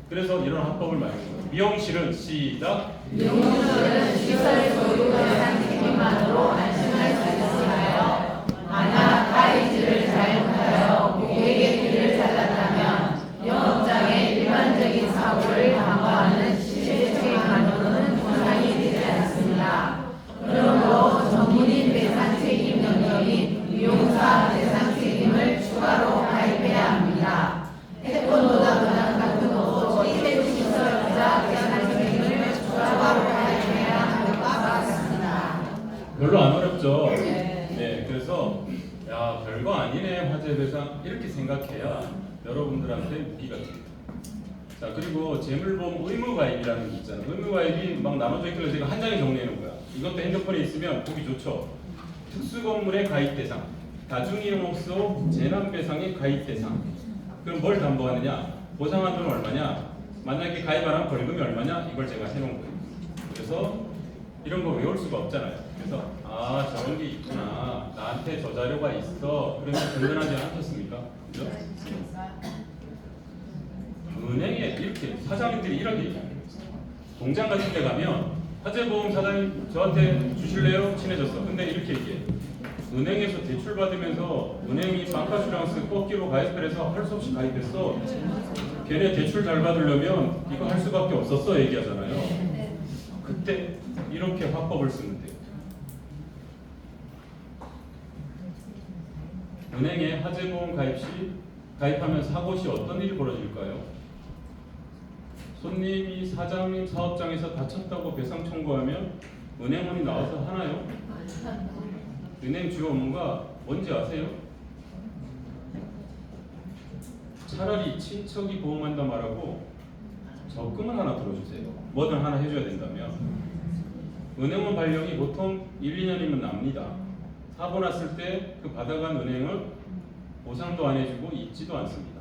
A: 그래서 이런 합법을 말하는 거예요. 미용실은 시작.
B: 미용실은 시설 소유 배상 책임만으로 안심할 수 있을까요? 만약 가이즈를 잘못하여 고객의 귀를 잘랐다면 영업장의 일반적인 사고를 담보하는 시배책임만으로는 보상이 되지 않습니다. 그러므로 전문인 배상 책임 영역인 미용사 배상 책임을 추가로 가입해야 합니다. 태권도나 문학 같은 것도 시설자 배상 책임을 추가로 가입해야 하는 것과 같습니다.
A: 별로 안 어렵죠? 네, 그래서 야 별거 아니네 화재 배상 이렇게 생각해야 여러분들한테 무기가 됩니다. 자 그리고 재물보험 의무가입이라는 게 있잖아요. 의무가입이 막 나눠져 있길래 제가 한 장에 정리해 놓은 거야. 이것도 핸드폰에 있으면 보기 좋죠. 특수건물의 가입 대상, 다중이용업소 재난배상의 가입 대상. 그럼 뭘 담보하느냐? 보상한 돈은 얼마냐? 만약에 가입 안 하면 벌금이 얼마냐? 이걸 제가 해놓은 거예요. 그래서 이런 거 외울 수가 없잖아요. 그래서 아 저런 게 있구나. 나한테 저 자료가 있어. 그러면 든든하지 않겠습니까? 그죠? 은행에 이렇게 사장님들이 이렇게 얘기합니다. 공장 같은 데 가면 화재보험 사장님 저한테 주실래요? 친해졌어. 근데 이렇게 얘기해. 은행에서 대출 받으면서 은행이 방카슈랑스 뽑기로 가입을 해서 할 수 없이 가입했어. 걔네 대출 잘 받으려면 이거 할 수밖에 없었어 얘기하잖아요. 그때 이렇게 화법을 쓰면 돼요. 은행에 화재보험 가입하면 사고 시 어떤 일이 벌어질까요? 손님이 사장님 사업장에서 다쳤다고 배상 청구하면 은행원이 나와서 하나요? 은행 주요 업무가 뭔지 아세요? 차라리 친척이 보험한다 말하고 적금을 하나 들어주세요. 뭐든 하나 해줘야 된다면. 은행원 발령이 보통 1, 2년이면 납니다. 사고 났을 때 그 받아간 은행은 보상도 안 해주고 잊지도 않습니다.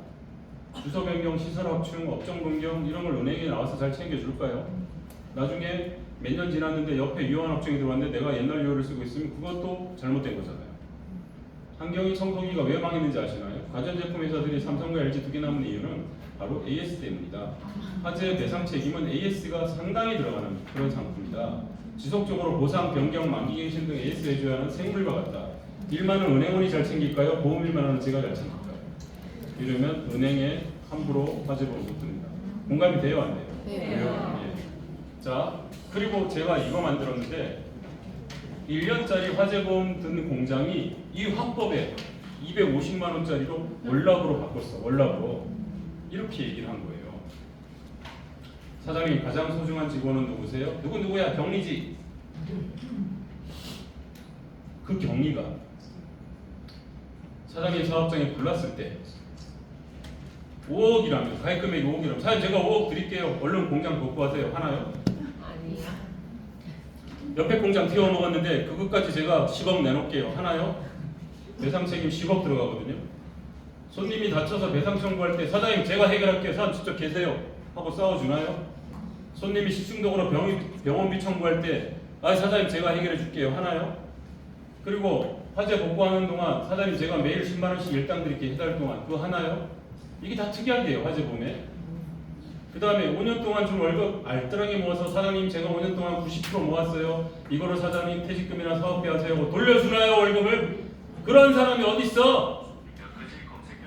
A: 주소 변경, 시설 확충, 업종 변경 이런 걸 은행에 나와서 잘 챙겨줄까요? 나중에 몇 년 지났는데 옆에 유한 업종이 들어왔는데 내가 옛날 유효를 쓰고 있으면 그것도 잘못된 거잖아요. 한경이 청소기가 왜 망했는지 아시나요? 가전제품 회사들이 삼성과 LG 두 개 남은 이유는 바로 AS 때문이다. 화재 배상 책임은 AS가 상당히 들어가는 그런 상품이다. 지속적으로 보상, 변경, 만기 갱신 등 AS 해줘야 하는 생물과 같다. 일만은 은행원이 잘 챙길까요? 보험일만 하는 제가 잘 챙길까요? 이러면 은행에 함부로 화재보험 못 듭니다. 공감이 돼요? 안 돼요?
B: 네.
A: 예. 자, 그리고 제가 이거 만들었는데 1년짜리 화재보험 든 공장이 이 화법에 250만 원짜리로 월납으로 바꿨어. 월납으로. 이렇게 얘기를 한 거예요. 사장님 가장 소중한 직원은 누구세요? 누구야? 경리지. 그 경리가 사장님 사업장에 불났을 때 5억이라면 가입 금액이 5억이라면 사장님 제가 5억 드릴게요. 얼른 공장 복구하세요. 하나요?
C: 아니야.
A: 옆에 공장 튀어 먹었는데 그것까지 제가 10억 내놓을게요. 하나요? 배상 책임 10억 들어가거든요. 손님이 다쳐서 배상 청구할 때 사장님 제가 해결할게요. 사장님 직접 계세요. 하고 싸워주나요? 손님이 식중독으로 병원비 청구할 때 사장님 제가 해결해 줄게요. 하나요? 그리고 화재 복구하는 동안 사장님 제가 매일 10만 원씩 일당 드릴게요. 한 달 동안 그거 하나요? 이게 다 특이하게요. 화재보험에. 그 다음에 5년 동안 준 월급 알뜰하게 모아서 사장님 제가 5년 동안 90% 모았어요. 이거를 사장님 퇴직금이나 사업비 하세요. 돌려주나요 월급을? 그런 사람이 어디 있어?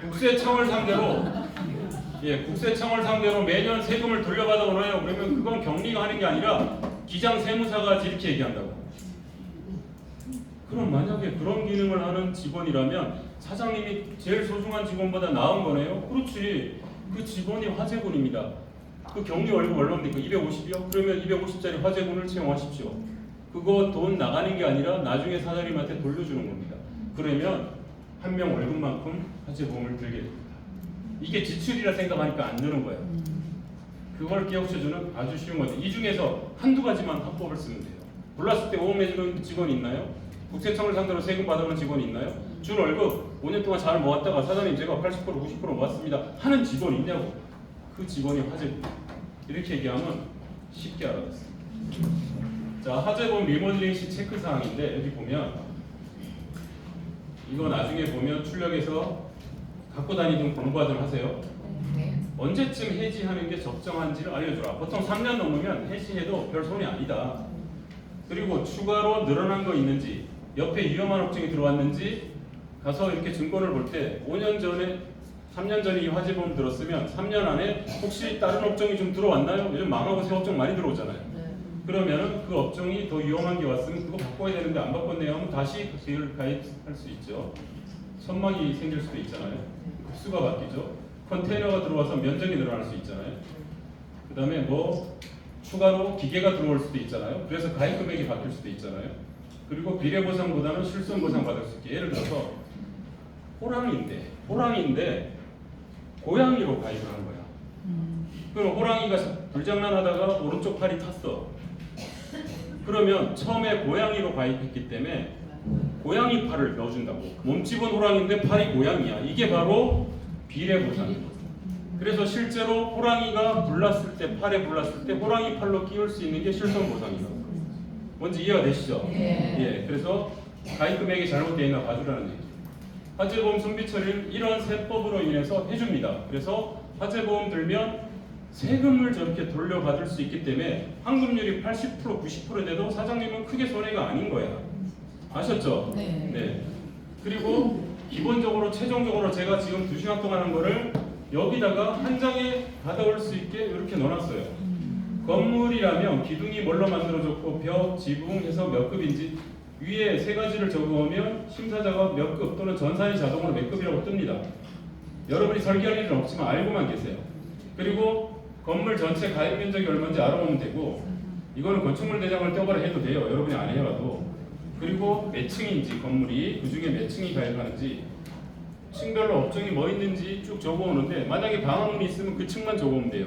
A: 국세청을 상대로 국세청을 상대로 매년 세금을 돌려받아 오나요? 그러면 그건 경리가 하는 게 아니라 기장 세무사가 이렇게 얘기한다고. 그럼 만약에 그런 기능을 하는 직원이라면 사장님이 제일 소중한 직원보다 나은 거네요? 그렇지. 그 직원이 화재군입니다. 그 경리 월급 얼마입니까? 250이요? 그러면 250짜리 화재군을 채용하십시오. 그거 돈 나가는 게 아니라 나중에 사장님한테 돌려주는 겁니다. 그러면 한 명 월급만큼 화재보험을 들게 됩니다. 이게 지출이라 생각하니까 안 드는 거예요. 그걸 깨우쳐주는 아주 쉬운 거죠. 이 중에서 한두 가지만 합법을 쓰면 돼요. 불났을 때 5억 내주는 직원이 있나요? 국세청을 상대로 세금 받아오는 직원이 있나요? 준 월급 5년 동안 잘 모았다가 사장님 제가 80% 90% 모았습니다 하는 직원이 있냐고. 그 직원이 화재보험. 이렇게 얘기하면 쉽게 알아듣습니다. 자, 화재보험 리모델링 시 체크사항인데 여기 보면 이거 나중에 보면 출력해서 갖고 다니든 공부하든 하세요.
C: 네.
A: 언제쯤 해지하는 게 적정한지를 알려주라. 보통 3년 넘으면 해지해도 별 손이 아니다. 그리고 추가로 늘어난 거 있는지, 옆에 위험한 업종이 들어왔는지 가서 이렇게 증권을 볼 때 5년 전에 3년 전에 이 화재보험 들었으면 3년 안에 혹시 다른 업종이 좀 들어왔나요? 요즘 망하고 새 업종 많이 들어오잖아요. 그러면은 그 업종이 더 위험한 게 왔으면 그거 바꿔야 되는데 안 바꿨네요 하면 다시 가입할 수 있죠. 선박이 생길 수도 있잖아요. 급수가 바뀌죠. 컨테이너가 들어와서 면적이 늘어날 수 있잖아요. 그 다음에 뭐 추가로 기계가 들어올 수도 있잖아요. 그래서 가입 금액이 바뀔 수도 있잖아요. 그리고 비례보상보다는 실손보상 받을 수 있게. 예를 들어서 호랑이인데 고양이로 가입을 한 거야. 그럼 호랑이가 불장난하다가 오른쪽 팔이 탔어. 그러면 처음에 고양이로 가입했기 때문에 고양이 팔을 넣어준다고. 몸집은 호랑이인데 팔이 고양이야. 이게 바로 비례보상이에요. 그래서 실제로 호랑이가 불났을 때, 팔에 불났을 때 호랑이 팔로 끼울 수 있는 게 실손보상이라고. 뭔지 이해가 되시죠?
B: 네.
A: 예, 그래서 가입 금액이 잘못되어 있나 봐주라는 얘기. 화재보험 손비 처리를 이런 세법으로 인해서 해줍니다. 그래서 화재보험 들면 세금을 저렇게 돌려받을 수 있기 때문에 환급률이 80% 90% 돼도 사장님은 크게 손해가 아닌 거야. 아셨죠?
B: 네.
A: 그리고 기본적으로 최종적으로 제가 지금 2시간 동안 한 거를 여기다가 한 장에 받아올 수 있게 이렇게 넣어놨어요. 건물이라면 기둥이 뭘로 만들어졌고 벽, 지붕 해서 몇 급인지 위에 세 가지를 적어오면 심사자가 몇 급 또는 전산이 자동으로 몇 급이라고 뜹니다. 여러분이 설계할 일은 없지만 알고만 계세요. 그리고 건물 전체 가입 면적이 얼마인지 알아보면 되고 이거는 건축물 대장을 떼어봐라 해도 돼요. 여러분이 안 해라도. 그리고 몇 층인지 건물이 그 중에 몇 층이 가입하는지 층별로 업종이 뭐 있는지 쭉 적어오는데 만약에 방화문이 있으면 그 층만 적어오면 돼요.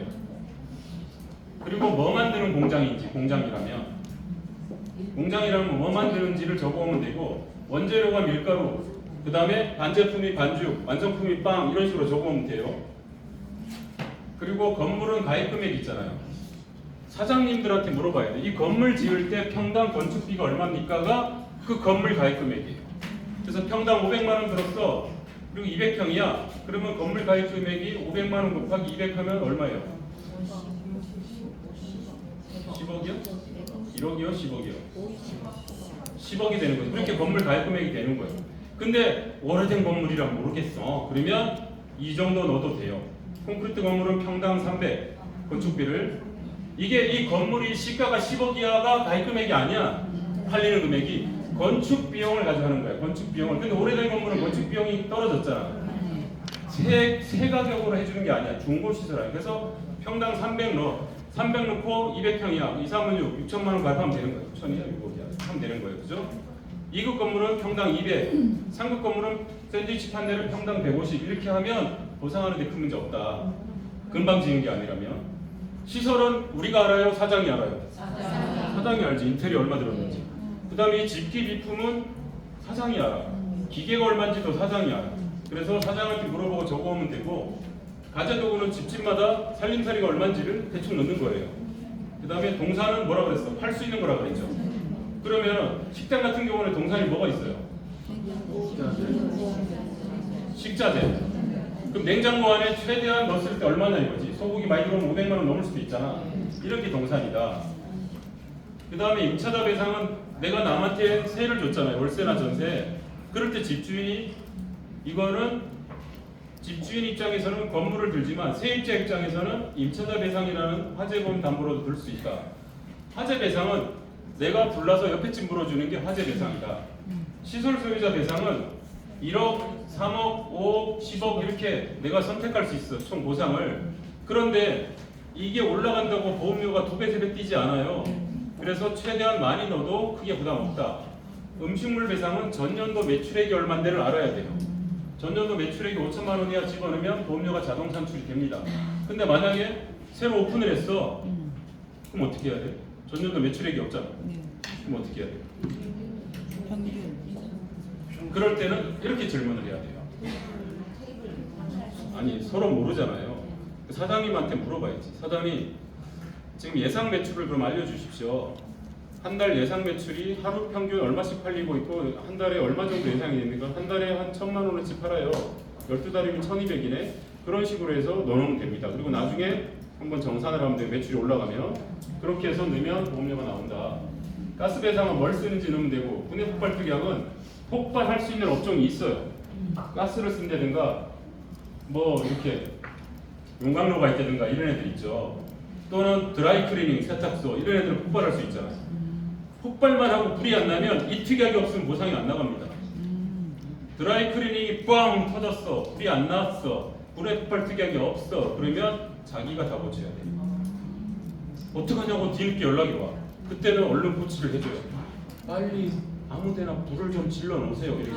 A: 그리고 뭐 만드는 공장인지 공장이라면 뭐 만드는지를 적어오면 되고 원재료가 밀가루 그 다음에 반제품이 반죽 완성품이 빵 이런 식으로 적어오면 돼요. 그리고 건물은 가입 금액이 있잖아요. 사장님들한테 물어봐야 돼. 이 건물 지을 때 평당 건축비가 얼마입니까가 그 건물 가입 금액이에요. 그래서 평당 500만 원 들었어. 그리고 200평이야. 그러면 건물 가입 금액이 500만 원 곱하기 200 하면 얼마예요? 10억이요? 1억이요? 10억이요? 10억이 되는 거죠. 그렇게 건물 가입 금액이 되는 거예요. 근데 오래된 건물이라 모르겠어. 그러면 이 정도 넣어도 돼요. 콘크리트 건물은 평당 300 건축비를 이게 이 건물이 시가가 10억 이하가 가입 금액이 아니야. 팔리는 금액이 건축 비용을 가지고 하는 거야. 건축 비용을. 근데 오래된 건물은 건축 비용이 떨어졌잖아. 새 가격으로 해주는 게 아니야. 중고 시설이야. 그래서 평당 300 넣어. 300 넣고 200평이야. 2, 3은 6, 6천만 원 가입하면 되는 거야. 6천이야, 6억이야. 하면 되는 거예요. 그죠? 2급 건물은 평당 200, 3급 건물은 샌드위치 판넬을 평당 150 이렇게 하면 보상하는 데 큰 문제 없다. 금방 지은 게 아니라면. 시설은 우리가 알아요? 사장이 알아요? 사장이 알지. 인테리어 얼마 들었는지. 그 다음에 이 집기 비품은 사장이 알아. 기계가 얼마인지도 사장이 알아. 그래서 사장한테 물어보고 적어오면 되고 가재도구는 집집마다 살림살이가 얼마인지를 대충 넣는 거예요. 그 다음에 동사는 뭐라 그랬어? 팔 수 있는 거라 그랬죠. 그러면 식당 같은 경우는 동산이 뭐가 있어요? 식자재. 그럼 냉장고 안에 최대한 넣었을 때 얼마나 이거지? 소고기 많이 들어오면 500만 원 넘을 수도 있잖아. 이런 게 동산이다. 그 다음에 임차자 배상은 내가 남한테 세를 줬잖아요. 월세나 전세. 그럴 때 집주인이 이거는 집주인 입장에서는 건물을 들지만 세입자 입장에서는 임차자 배상이라는 화재보험 담보로도 들 수 있다. 화재 배상은 내가 불나서 옆에 집 물어주는 게 화재 배상이다. 시설 소유자 배상은 1억, 3억, 5억, 10억 이렇게 내가 선택할 수 있어. 총 보상을. 그런데 이게 올라간다고 보험료가 2배, 3배 뛰지 않아요. 그래서 최대한 많이 넣어도 크게 부담 없다. 음식물 배상은 전년도 매출액이 얼마인지를 알아야 돼요. 전년도 매출액이 5천만 원 이하 집어넣으면 보험료가 자동 산출이 됩니다. 근데 만약에 새로 오픈을 했어. 그럼 어떻게 해야 돼? 전년도 매출액이 없잖아. 그럼 어떻게 해야 돼? 그럴 때는 이렇게 질문을 해야 돼요. 아니 서로 모르잖아요. 사장님한테 물어봐야지. 사장님 지금 예상 매출을 그럼 알려주십시오. 한 달 예상 매출이 하루 평균 얼마씩 팔리고 있고 한 달에 얼마 정도 예상이 됩니까? 한 달에 한 1,000만 원어치 팔아요. 12달이면 1,200이네. 그런 식으로 해서 넣어놓으면 됩니다. 그리고 나중에 한번 정산을 하면 돼요. 매출이 올라가면. 그렇게 해서 넣으면 보험료가 나온다. 가스 배상은 뭘 쓰는지 넣으면 되고 분해 폭발 특약은 폭발할 수 있는 업종이 있어요. 가스를 쓴다든가 뭐 이렇게 용광로가 있다든가 이런 애들 있죠. 또는 드라이클리닝, 세탁소 이런 애들은 폭발할 수 있잖아요. 폭발만 하고 불이 안 나면 이 특약이 없으면 보상이 안 나갑니다. 드라이클리닝이 뻥 터졌어. 불이 안 났어. 불의 폭발 특약이 없어. 그러면 자기가 다 고쳐야 돼. 어떡하냐고 뒤늦게 연락이 와. 그때는 얼른 고치를 해줘요. 빨리 아무데나 불을 좀 질러 놓으세요. 이렇게.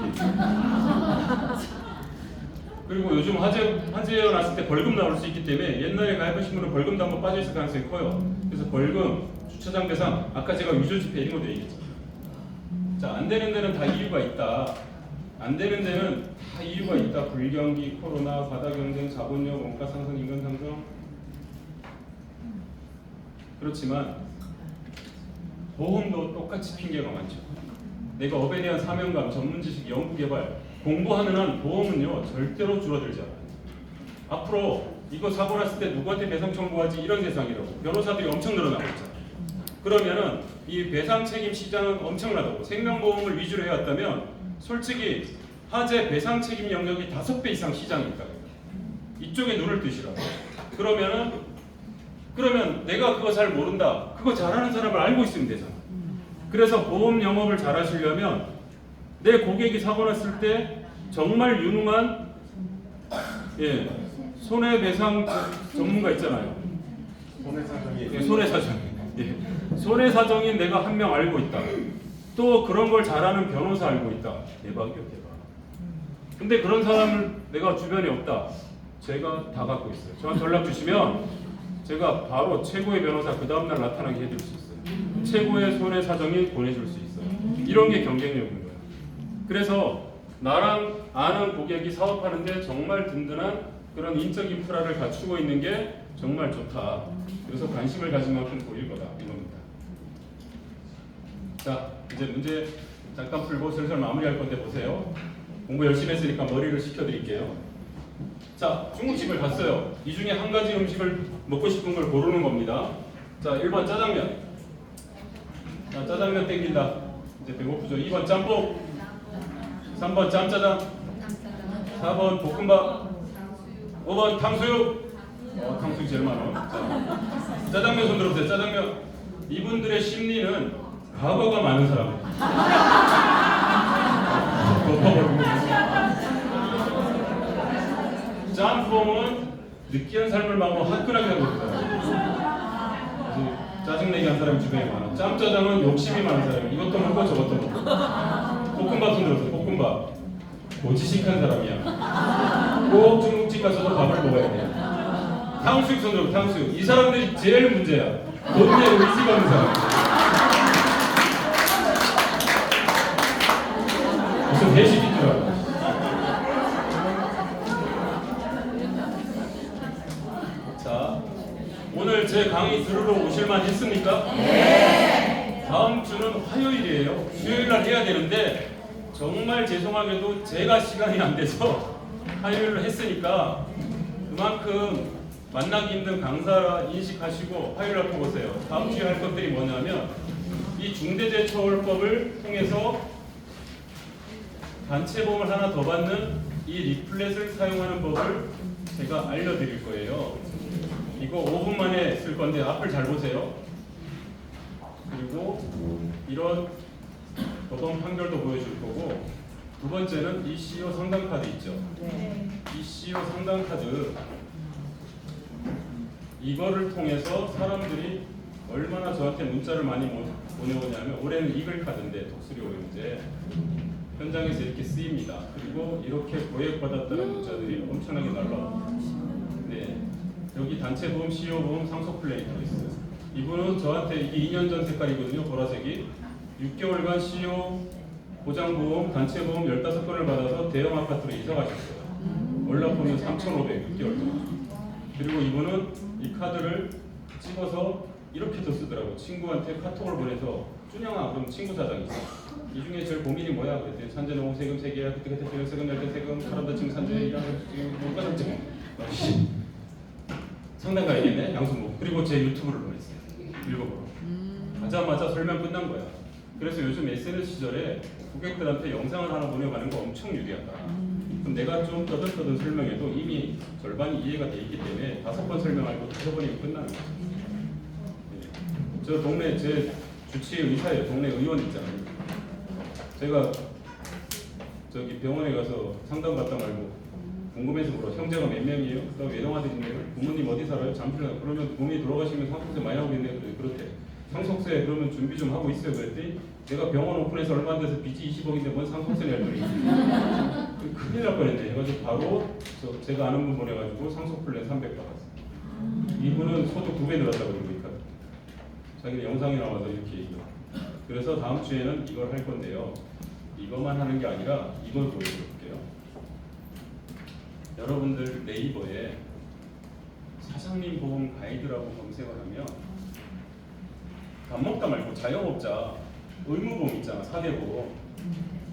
A: 그리고 요즘 화재가 났을 때 벌금 나올 수 있기 때문에 옛날에 가입하신 분은 벌금도 한번 빠져 있을 가능성이 커요. 그래서 벌금, 주차장 배상, 아까 제가 위조 지폐 이런 것도 얘기했죠. 자, 안 되는 데는 다 이유가 있다. 안 되는 데는 다 이유가 있다. 불경기, 코로나, 바다 경쟁, 자본력, 원가 상승, 인건 상승. 그렇지만 보험도 똑같이 핑계가 많죠. 내가 업에 대한 사명감, 전문지식, 연구개발 공부하는 한 보험은요 절대로 줄어들지 않아요. 앞으로 이거 사고 났을 때 누구한테 배상 청구하지 이런 세상이라고 변호사들이 엄청 늘어나고 있잖아요. 그러면은 이 배상 책임 시장은 엄청나다고. 생명보험을 위주로 해왔다면 솔직히 화재 배상 책임 영역이 5배 이상 시장이 있다. 이쪽에 눈을 뜨시라고. 그러면 내가 그거 잘 모른다. 그거 잘하는 사람을 알고 있으면 되잖아. 그래서 보험 영업을 잘 하시려면 내 고객이 사고 났을 때 정말 유능한 손해배상 전문가 있잖아요. 손해사정. 손해사정인 내가 한 명 알고 있다. 또 그런 걸 잘하는 변호사 알고 있다. 대박이요, 대박. 근데 그런 사람을 내가 주변에 없다. 제가 다 갖고 있어요. 저한테 연락 주시면 제가 바로 최고의 변호사 그 다음날 나타나게 해드릴 수 있어요. 최고의 손해사정인 보내줄 수 있어요. 이런 게 경쟁력인 거예요. 그래서 나랑 아는 고객이 사업하는데 정말 든든한 그런 인적 인프라를 갖추고 있는 게 정말 좋다. 그래서 관심을 가진 만큼 보일 거다. 이겁니다. 자, 이제 문제 잠깐 풀고 슬슬 마무리할 건데 보세요. 공부 열심히 했으니까 머리를 식혀드릴게요. 자, 중국집을 갔어요. 이 중에 한 가지 음식을 먹고 싶은 걸 고르는 겁니다. 자, 1번 짜장면. 자, 짜장면 땡긴다. 이제 배고프죠. 2번 짬뽕. 3번 짬짜장. 4번 볶음밥. 5번 탕수육. 탕수육 제일 많아. 자, 짜장면 손 들어보세요. 짜장면. 이분들의 심리는 과거가 많은 사람입니다. 짬뽕은 느끼한 삶을 마음으로 화끈하게 하고 있다. 짜증내게 한 사람이 주변에 많아. 짬짜장은 욕심이 많은 사람이 이것도 먹고 저것도 먹고. 볶음밥 손 들어보세요. 볶음밥. 고지식한 사람이야. 꼭 중국집 가서도 밥을 먹어야 돼. 탕수육 손 들어보세요. 탕수육. 이 사람들이 제일 문제야. 돈 내고 일찍 가는 사람. 무슨 회식인 줄 알아. 자, 오늘 제 강의 들으러 오실만 했습니까? 네. 다음 주는 화요일이에요. 수요일날 해야 되는데 정말 죄송하게도 제가 시간이 안 돼서 화요일로 했으니까 그만큼 만나기 힘든 강사라 인식하시고 화요일날 보세요. 다음 주에 할 것들이 뭐냐면 이 중대재해처벌법을 통해서 단체보험을 하나 더 받는 이 리플렛을 사용하는 법을 제가 알려드릴 거예요. 이거 5분 만에 쓸 건데 앞을 잘 보세요. 그리고 이런 법원 판결도 보여줄 거고, 두 번째는 ECO 상담카드 있죠. ECO 상담카드 이거를 통해서 사람들이 얼마나 저한테 문자를 많이 보내오냐면 올해는 이글 카드인데 독수리 오염제 현장에서 이렇게 쓰입니다. 그리고 이렇게 고액받았다는 문자들이 엄청나게 날라옵니다. 네, 여기 단체보험, CEO보험, 상속 플랜이 들어있어요. 이분은 저한테 이게 2년 전 색깔이거든요. 보라색이 6개월간 CEO 보장보험, 단체보험 15건을 받아서 대형 아파트로 이사 가셨어요. 월납보면 3,500 6개월 동안. 그리고 이분은 이 카드를 찍어서 이렇게 더 쓰더라고요. 친구한테 카톡을 보내서 준영아, 그럼 친구 사장이죠. 이 중에 제일 고민이 뭐야? 그랬더니 산재노무 세금 3개야. 그때 세금 낼 때 세금, 사람 다치면 산재, 지금 뭔가 상증. 상담 가야겠네. 양손목. 그리고 제 유튜브를 보냈어요. 읽어보러. 가자마자 설명 끝난 거야. 그래서 요즘 SNS 시절에 고객들한테 영상을 하나 보내가는 거 엄청 유리하다. 그럼 내가 좀 떠들떠들 설명해도 이미 절반이 이해가 돼 있기 때문에 5번 설명하고 5번이면 끝나는 거죠. 네. 저 동네 제 주치의 의사예요. 동네 의원 있잖아요. 제가 저기 병원에 가서 상담 받다 말고 궁금해서 물어. 형제가 몇 명이에요? 그다음 외동아들인데요. 부모님 어디 살아요? 잠실에. 그러면 부모님이 돌아가시면 상속세 많이 하고 있네요. 그렇대. 상속세 그러면 준비 좀 하고 있어요. 그랬더니 내가 병원 오픈해서 얼마 안 돼서 빚이 20억인데 뭔 상속세 낼 거니? 큰일 날 뻔했네. 해가지고 바로 제가 아는 분 보내가지고 상속 플랜 300 받았어요. 이분은 소득 2배 늘었다고 그러고 있거든. 자기는 영상에 나와서 이렇게 얘기해요. 그래서 다음 주에는 이걸 할 건데요. 이것만 하는 게 아니라 이걸 보여드릴게요. 여러분들 네이버에 사장님 보험 가이드라고 검색을 하면 밥 먹다 말고 자영업자 의무보험 있잖아. 4대 보험.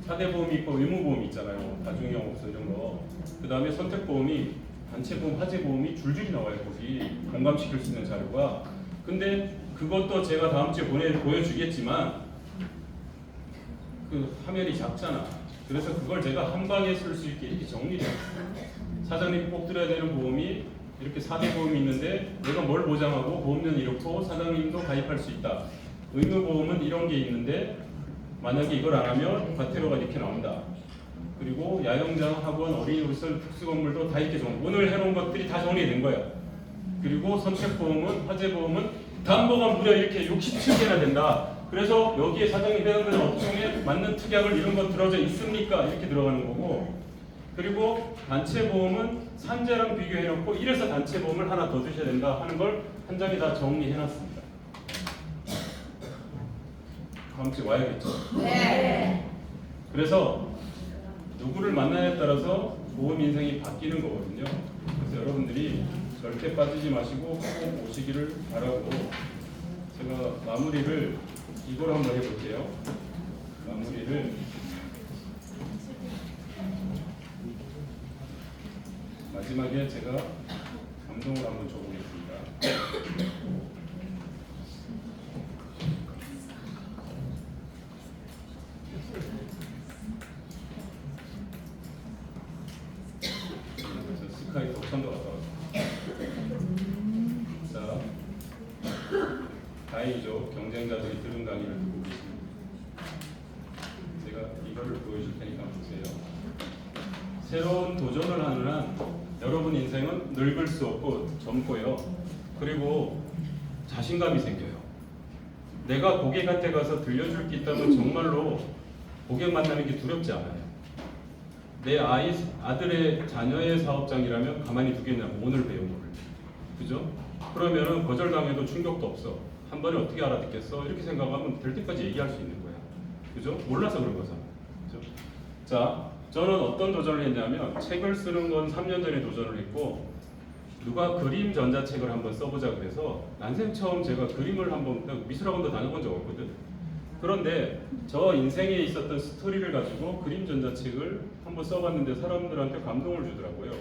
A: 4대 보험이 있고 의무보험이 있잖아요. 다중이용업소 이런 거. 그 다음에 선택보험이 단체보험, 화재보험이 줄줄이 나와요. 거기 공감시킬 수 있는 자료가. 근데 그것도 제가 다음 주에 보여주겠지만 그 화면이 작잖아. 그래서 그걸 제가 한 방에 쓸 수 있게 이렇게 정리를 했어요. 사장님이 꼭 들어야 되는 보험이 이렇게 4대 보험이 있는데 내가 뭘 보장하고 보험료는 이렇고 사장님도 가입할 수 있다. 의무보험은 이런 게 있는데 만약에 이걸 안 하면 과태료가 이렇게 나온다. 그리고 야영장, 학원, 어린이시설, 특수건물도 다 이렇게 오늘 해놓은 것들이 다 정리된 거야. 그리고 선택보험은, 화재보험은 담보가 무려 이렇게 67개나 된다. 그래서 여기에 사장님 해당되는 업종에 맞는 특약을 이런 거 들어져 있습니까? 이렇게 들어가는 거고. 그리고 단체보험은 산재랑 비교해놓고 이래서 단체보험을 하나 더 주셔야 된다 하는 걸 한 장에 다 정리해놨습니다. 다음 주에 와야겠죠?
B: 네.
A: 그래서 누구를 만나냐에 따라서 보험 인생이 바뀌는 거거든요. 그래서 여러분들이 절대 빠지지 마시고 꼭 오시기를 바라고 제가 마무리를 이걸 한번 해볼게요. 마무리를 마지막에 제가 감동을 한번 줘보겠습니다. 그래서 스카이 독천도 갔다 왔어요. 자, 다행이죠. 경쟁자들이 들은 강의를 듣고 계십니다. 제가 이거를 보여줄 테니까 보세요. 새로운 도전을 하는 한 여러분 인생은 늙을 수 없고 젊고요. 그리고 자신감이 생겨요. 내가 고객한테 가서 들려줄 게 있다면 정말로 고객 만나는 게 두렵지 않아요. 내 아들의 자녀의 사업장이라면 가만히 두겠냐고 오늘 배운 거를. 그죠? 그러면은 거절당해도 충격도 없어. 한 번에 어떻게 알아듣겠어? 이렇게 생각하면 될 때까지 얘기할 수 있는 거야. 그죠? 몰라서 그런 거잖아. 그죠? 자, 저는 어떤 도전을 했냐면 책을 쓰는 건 3년 전에 도전을 했고 누가 그림 전자책을 한번 써보자 그래서 난생 처음 제가 그림을 한번 미술학원도 다녀본 적 없거든. 그런데 저 인생에 있었던 스토리를 가지고 그림 전자책을 한번 써봤는데 사람들한테 감동을 주더라고요.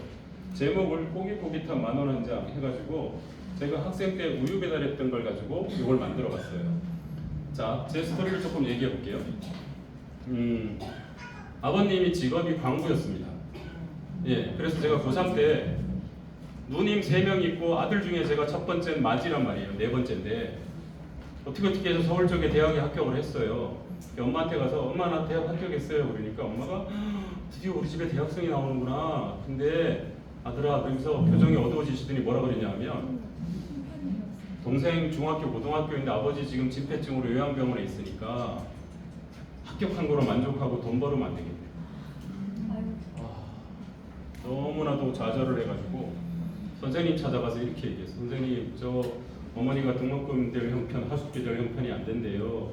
A: 제목을 꼬깃꼬깃한 만원 한 장 해가지고 제가 학생 때 우유 배달했던 걸 가지고 이걸 만들어봤어요. 자, 제 스토리를 조금 얘기해 볼게요. 아버님이 직업이 광부였습니다. 예, 그래서 제가 고3 때 누님 3명 있고 아들 중에 제가 첫 번째는 맞이란 말이에요. 4번째인데 어떻게 해서 서울 쪽에 대학에 합격을 했어요. 엄마한테 가서 엄마 나 대학 합격했어요. 그러니까 엄마가 드디어 우리 집에 대학생이 나오는구나. 근데 아들아 그러면서 표정이 어두워지시더니 뭐라 그러냐면 동생 중학교 고등학교인데 아버지 지금 진폐증으로 요양병원에 있으니까 합격한 거로 만족하고 돈 벌으면 안 되겠네. 너무나도 좌절을 해가지고 선생님 찾아가서 이렇게 얘기했어요. 선생님 저 어머니가 등록금 될 형편, 하숙비 될 형편이 안 된대요.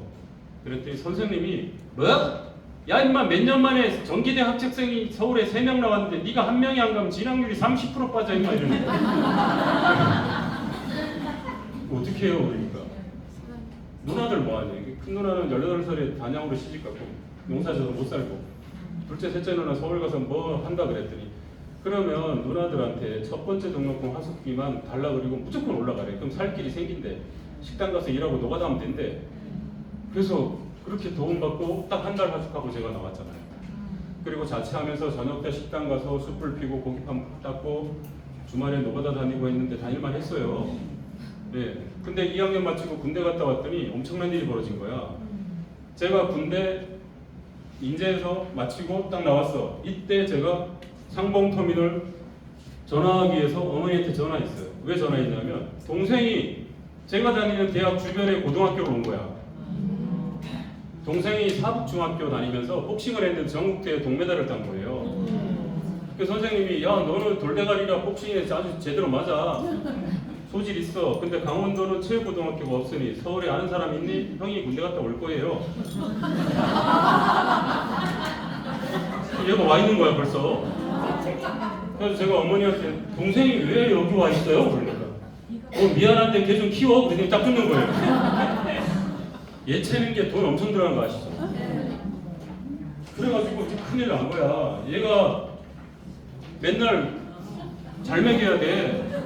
A: 그랬더니 선생님이 뭐? 야 임마 몇 년 만에 전기대 합격생이 서울에 3명 나왔는데 네가 1명이 안 가면 진학률이 30% 빠져 임마 이러는 거야. 어떻게 해요 그러니까. 누나들 뭐하냐. 큰 누나는 18살에 단양으로 시집갔고 농사져서 못 살고 둘째 셋째 누나 서울 가서 뭐 한다 그랬더니 그러면 누나들한테 첫 번째 등록금 하숙비만 달라 그리고 무조건 올라가래. 그럼 살 길이 생긴대. 식당 가서 일하고 노가다 하면 된대. 그래서 그렇게 도움받고 딱 한 달 하숙하고 제가 나왔잖아요. 그리고 자취하면서 저녁 때 식당 가서 숯불 피고 고기판 닦고 주말에 노가다 다니고 했는데 다닐만 했어요. 네. 근데 2학년 마치고 군대 갔다 왔더니 엄청난 일이 벌어진 거야. 제가 군대 인제에서 마치고 딱 나왔어. 이때 제가 상봉터미널 전화하기 위해서 어머니한테 전화했어요. 왜 전화했냐면 동생이 제가 다니는 대학 주변에 고등학교로 온 거야. 동생이 사북중학교 다니면서 복싱을 했는데 전국대회 동메달을 딴 거예요. 그 선생님이 야 너는 돌대가리라 복싱에 아주 제대로 맞아. 소질 있어. 근데 강원도는 체육고등학교가 없으니 서울에 아는 사람 있니? 형이 군대 갔다 올 거예요. 얘가 와 있는 거야 벌써. 그래서 제가 어머니한테 동생이 왜 여기 와 있어요? 그러니까 미안한데 걔 좀 키워. 그랬더니 딱 끊는 거예요. 얘 채는 게 돈 엄청 들어간 거 아시죠? 그래가지고 이제 큰일 난 거야. 얘가 맨날 잘 먹여야 돼.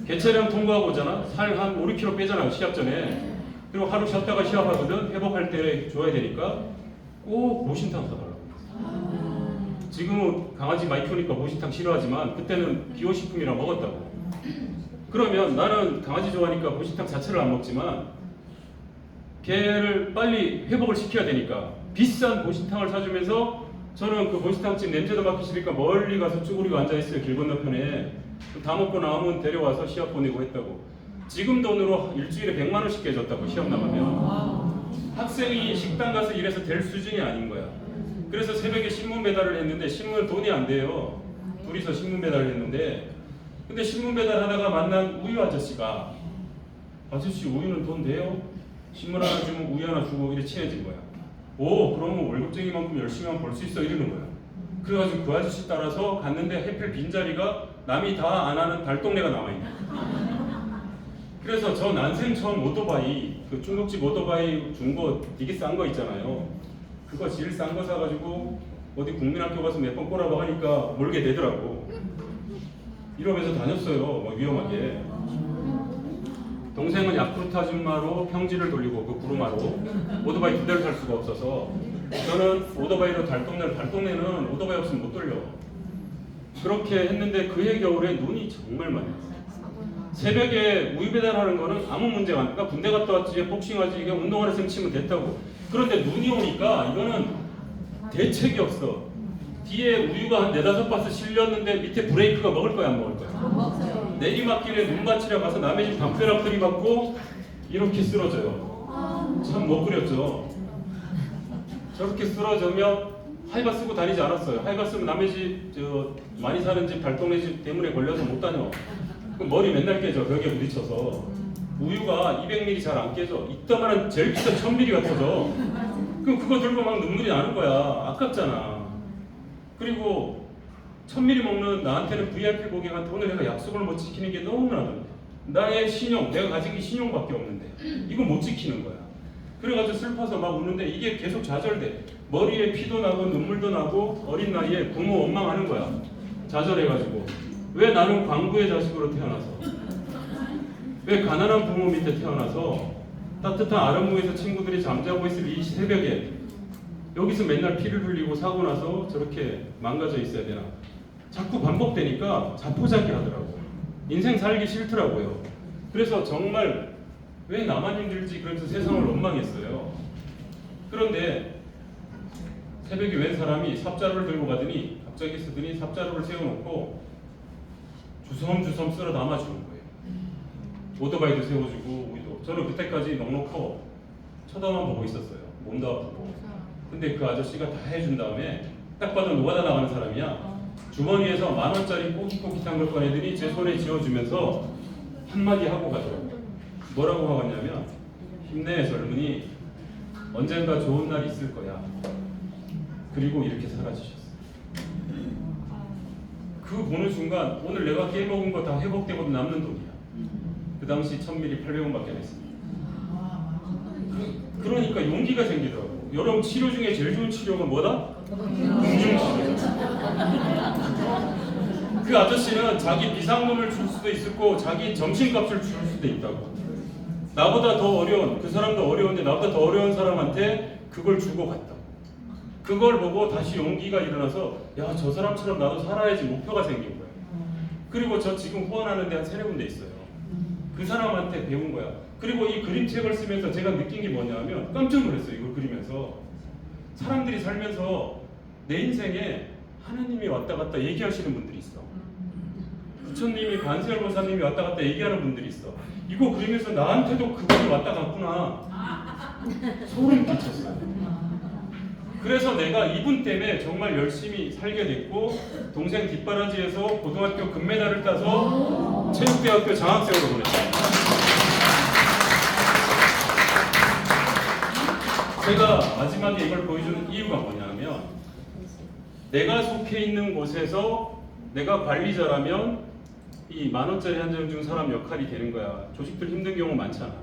A: 개체량 통과하고 오잖아. 살 한 5, 6kg 빼잖아, 시합 전에. 그리고 하루 쉬었다가 시합하거든. 회복할 때 줘야 되니까 꼭 모신탕 사달라고. 지금은 강아지 많이 키우니까 모신탕 싫어하지만 그때는 기호식품이라 먹었다고. 그러면 나는 강아지 좋아하니까 모신탕 자체를 안 먹지만 걔를 빨리 회복을 시켜야 되니까 비싼 보신탕을 사주면서 저는 그 보신탕집 냄새도 맡기 싫으니까 멀리 가서 쭈그리고 앉아있어요. 길 건너편에. 다 먹고 나오면 데려와서 시합 보내고 했다고. 지금 돈으로 일주일에 100만 원씩 깨졌다고 시합 나가면. 학생이 식당 가서 일해서 될 수준이 아닌 거야. 그래서 새벽에 신문 배달을 했는데 신문 돈이 안 돼요. 둘이서 신문 배달을 했는데 근데 신문 배달하다가 만난 우유 아저씨가 아저씨 우유는 돈 돼요? 신문 하나 주면 우유 하나 주고 이렇게 친해진 거야. 오 그러면 월급쟁이만큼 열심히 하면 벌 수 있어 이러는 거야. 그래가지고 그 아저씨 따라서 갔는데 해필 빈자리가 남이 다 안 하는 달동네가 남아있는 거야. 그래서 저 난생 처음 오토바이 그 중국집 오토바이 중고 되게 싼 거 있잖아요. 그거 제일 싼 거 사가지고 어디 국민학교 가서 몇 번 꼬라박으니까 몰게 되더라고. 이러면서 다녔어요. 막 위험하게. 동생은 야쿠르트 아줌마로 평지를 돌리고 그 구루마로 오토바이 2대를 살 수가 없어서 저는 오토바이로 달동네는 오토바이 없으면 못 돌려. 그렇게 했는데 그해 겨울에 눈이 정말 많이 왔어요. 새벽에 우유 배달하는 거는 아무 문제가 안 되니까 군대 갔다 왔지 복싱하지 이게 운동하는 셈 치면 됐다고. 그런데 눈이 오니까 이거는 대책이 없어. 뒤에 우유가 한 4-5바스 실렸는데 밑에 브레이크가 먹을 거야 안 먹을 거야? 내리막길에 눈밭이라 가서 남의 집 담벼락 들이받고 이렇게 쓰러져요. 참 못 그렸죠. 저렇게 쓰러지면 하이바 쓰고 다니지 않았어요. 하이바 쓰면 남의 집 많이 사는 집 달동네 집 때문에 걸려서 못 다녀. 그럼 머리 맨날 깨져. 벽에 부딪혀서. 우유가 200ml 잘 안 깨져. 이따만한 제일 비싼 1000ml가 터져. 그럼 그거 들고 막 눈물이 나는 거야. 아깝잖아. 그리고 1000ml 먹는 나한테는 VIP 고객한테 오늘 내가 약속을 못 지키는 게 너무나 나의 신용, 내가 가진 게 신용밖에 없는데 이거 못 지키는 거야. 그래가지고 슬퍼서 막 우는데 이게 계속 좌절돼. 머리에 피도 나고 눈물도 나고 어린 나이에 부모 원망하는 거야. 좌절해가지고 왜 나는 광부의 자식으로 태어나서 왜 가난한 부모 밑에 태어나서 따뜻한 아랫목에서 친구들이 잠자고 있을 이 새벽에 여기서 맨날 피를 흘리고 사고 나서 저렇게 망가져 있어야 되나. 자꾸 반복되니까 자포자기 하더라고. 인생 살기 싫더라고요. 그래서 정말 왜 나만 힘들지 그래서 세상을 원망했어요. 그런데 새벽에 웬 사람이 삽자루를 들고 가더니 갑자기 쓰더니 삽자루를 세워놓고 주섬주섬 쓸어 담아주는 거예요. 오토바이도 세워주고 우리도. 저는 그때까지 넉넉하고 쳐다만 보고 있었어요. 몸도 아프고. 근데 그 아저씨가 다 해준 다음에 딱 봐도 노가다 나가는 사람이야. 주머니에서 10,000원짜리 꼬깃꼬깃한 걸 꺼내더니 제 손에 쥐어주면서 한마디 하고 가더라고요. 뭐라고 하겠냐면 힘내 젊은이 언젠가 좋은 날 있을 거야. 그리고 이렇게 사라지셨어요. 그 보는 순간 오늘 내가 깨먹은 거 다 회복되고 남는 돈이야. 그 당시 1000ml 800원밖에 안 했습니다. 그러니까 용기가 생기더라고. 여러분 치료 중에 제일 좋은 치료가 뭐다? 금융치료죠. 그 아저씨는 자기 비상금을 줄 수도 있었고 자기 점심값을 줄 수도 있다고. 나보다 더 어려운, 그 사람도 어려운데 나보다 더 어려운 사람한테 그걸 주고 갔다. 그걸 보고 다시 용기가 일어나서 야, 저 사람처럼 나도 살아야지 목표가 생긴 거예요. 그리고 저 지금 후원하는 데 한 3-4군데 있어요. 그 사람한테 배운 거야. 그리고 이 그림책을 쓰면서 제가 느낀 게 뭐냐면 깜짝 놀랐어요. 이걸 그리면서 사람들이 살면서 내 인생에 하나님이 왔다 갔다 얘기하시는 분들이 있어. 부처님이 관세음보사님이 왔다 갔다 얘기하는 분들이 있어. 이거 그리면서 나한테도 그분이 왔다 갔구나. 소름 끼쳤어요. 그래서 내가 이분 때문에 정말 열심히 살게 됐고 동생 뒷바라지에서 고등학교 금메달을 따서 체육대학교 장학생으로 보냈어요. 제가 마지막에 이걸 보여주는 이유가 뭐냐면 내가 속해 있는 곳에서 내가 관리자라면 이 10,000원짜리 한 장 준 사람 역할이 되는 거야. 조직들 힘든 경우 많잖아.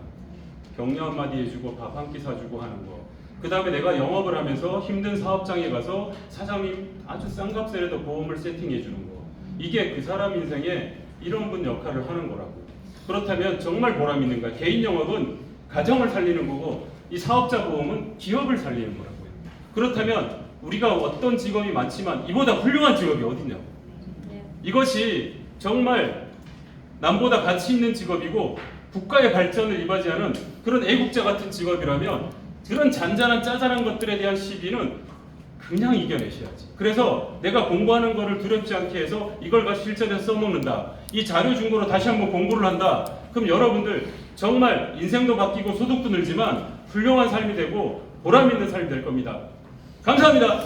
A: 격려 한마디 해주고 밥 한 끼 사주고 하는 거. 그 다음에 내가 영업을 하면서 힘든 사업장에 가서 사장님 아주 싼 값에라도 보험을 세팅해 주는 거. 이게 그 사람 인생에 이런 분 역할을 하는 거라고. 그렇다면 정말 보람 있는 거야. 개인 영업은 가정을 살리는 거고 이 사업자 보험은 기업을 살리는 거라고요. 그렇다면 우리가 어떤 직업이 많지만 이보다 훌륭한 직업이 어디냐고. 이것이 정말 남보다 가치 있는 직업이고 국가의 발전을 이바지하는 그런 애국자 같은 직업이라면 그런 잔잔한 짜잘한 것들에 대한 시비는 그냥 이겨내셔야지. 그래서 내가 공부하는 거를 두렵지 않게 해서 이걸 가서 실전에서 써먹는다. 이 자료 준거로 다시 한번 공부를 한다. 그럼 여러분들 정말 인생도 바뀌고 소득도 늘지만 훌륭한 삶이 되고 보람 있는 삶이 될 겁니다. 감사합니다.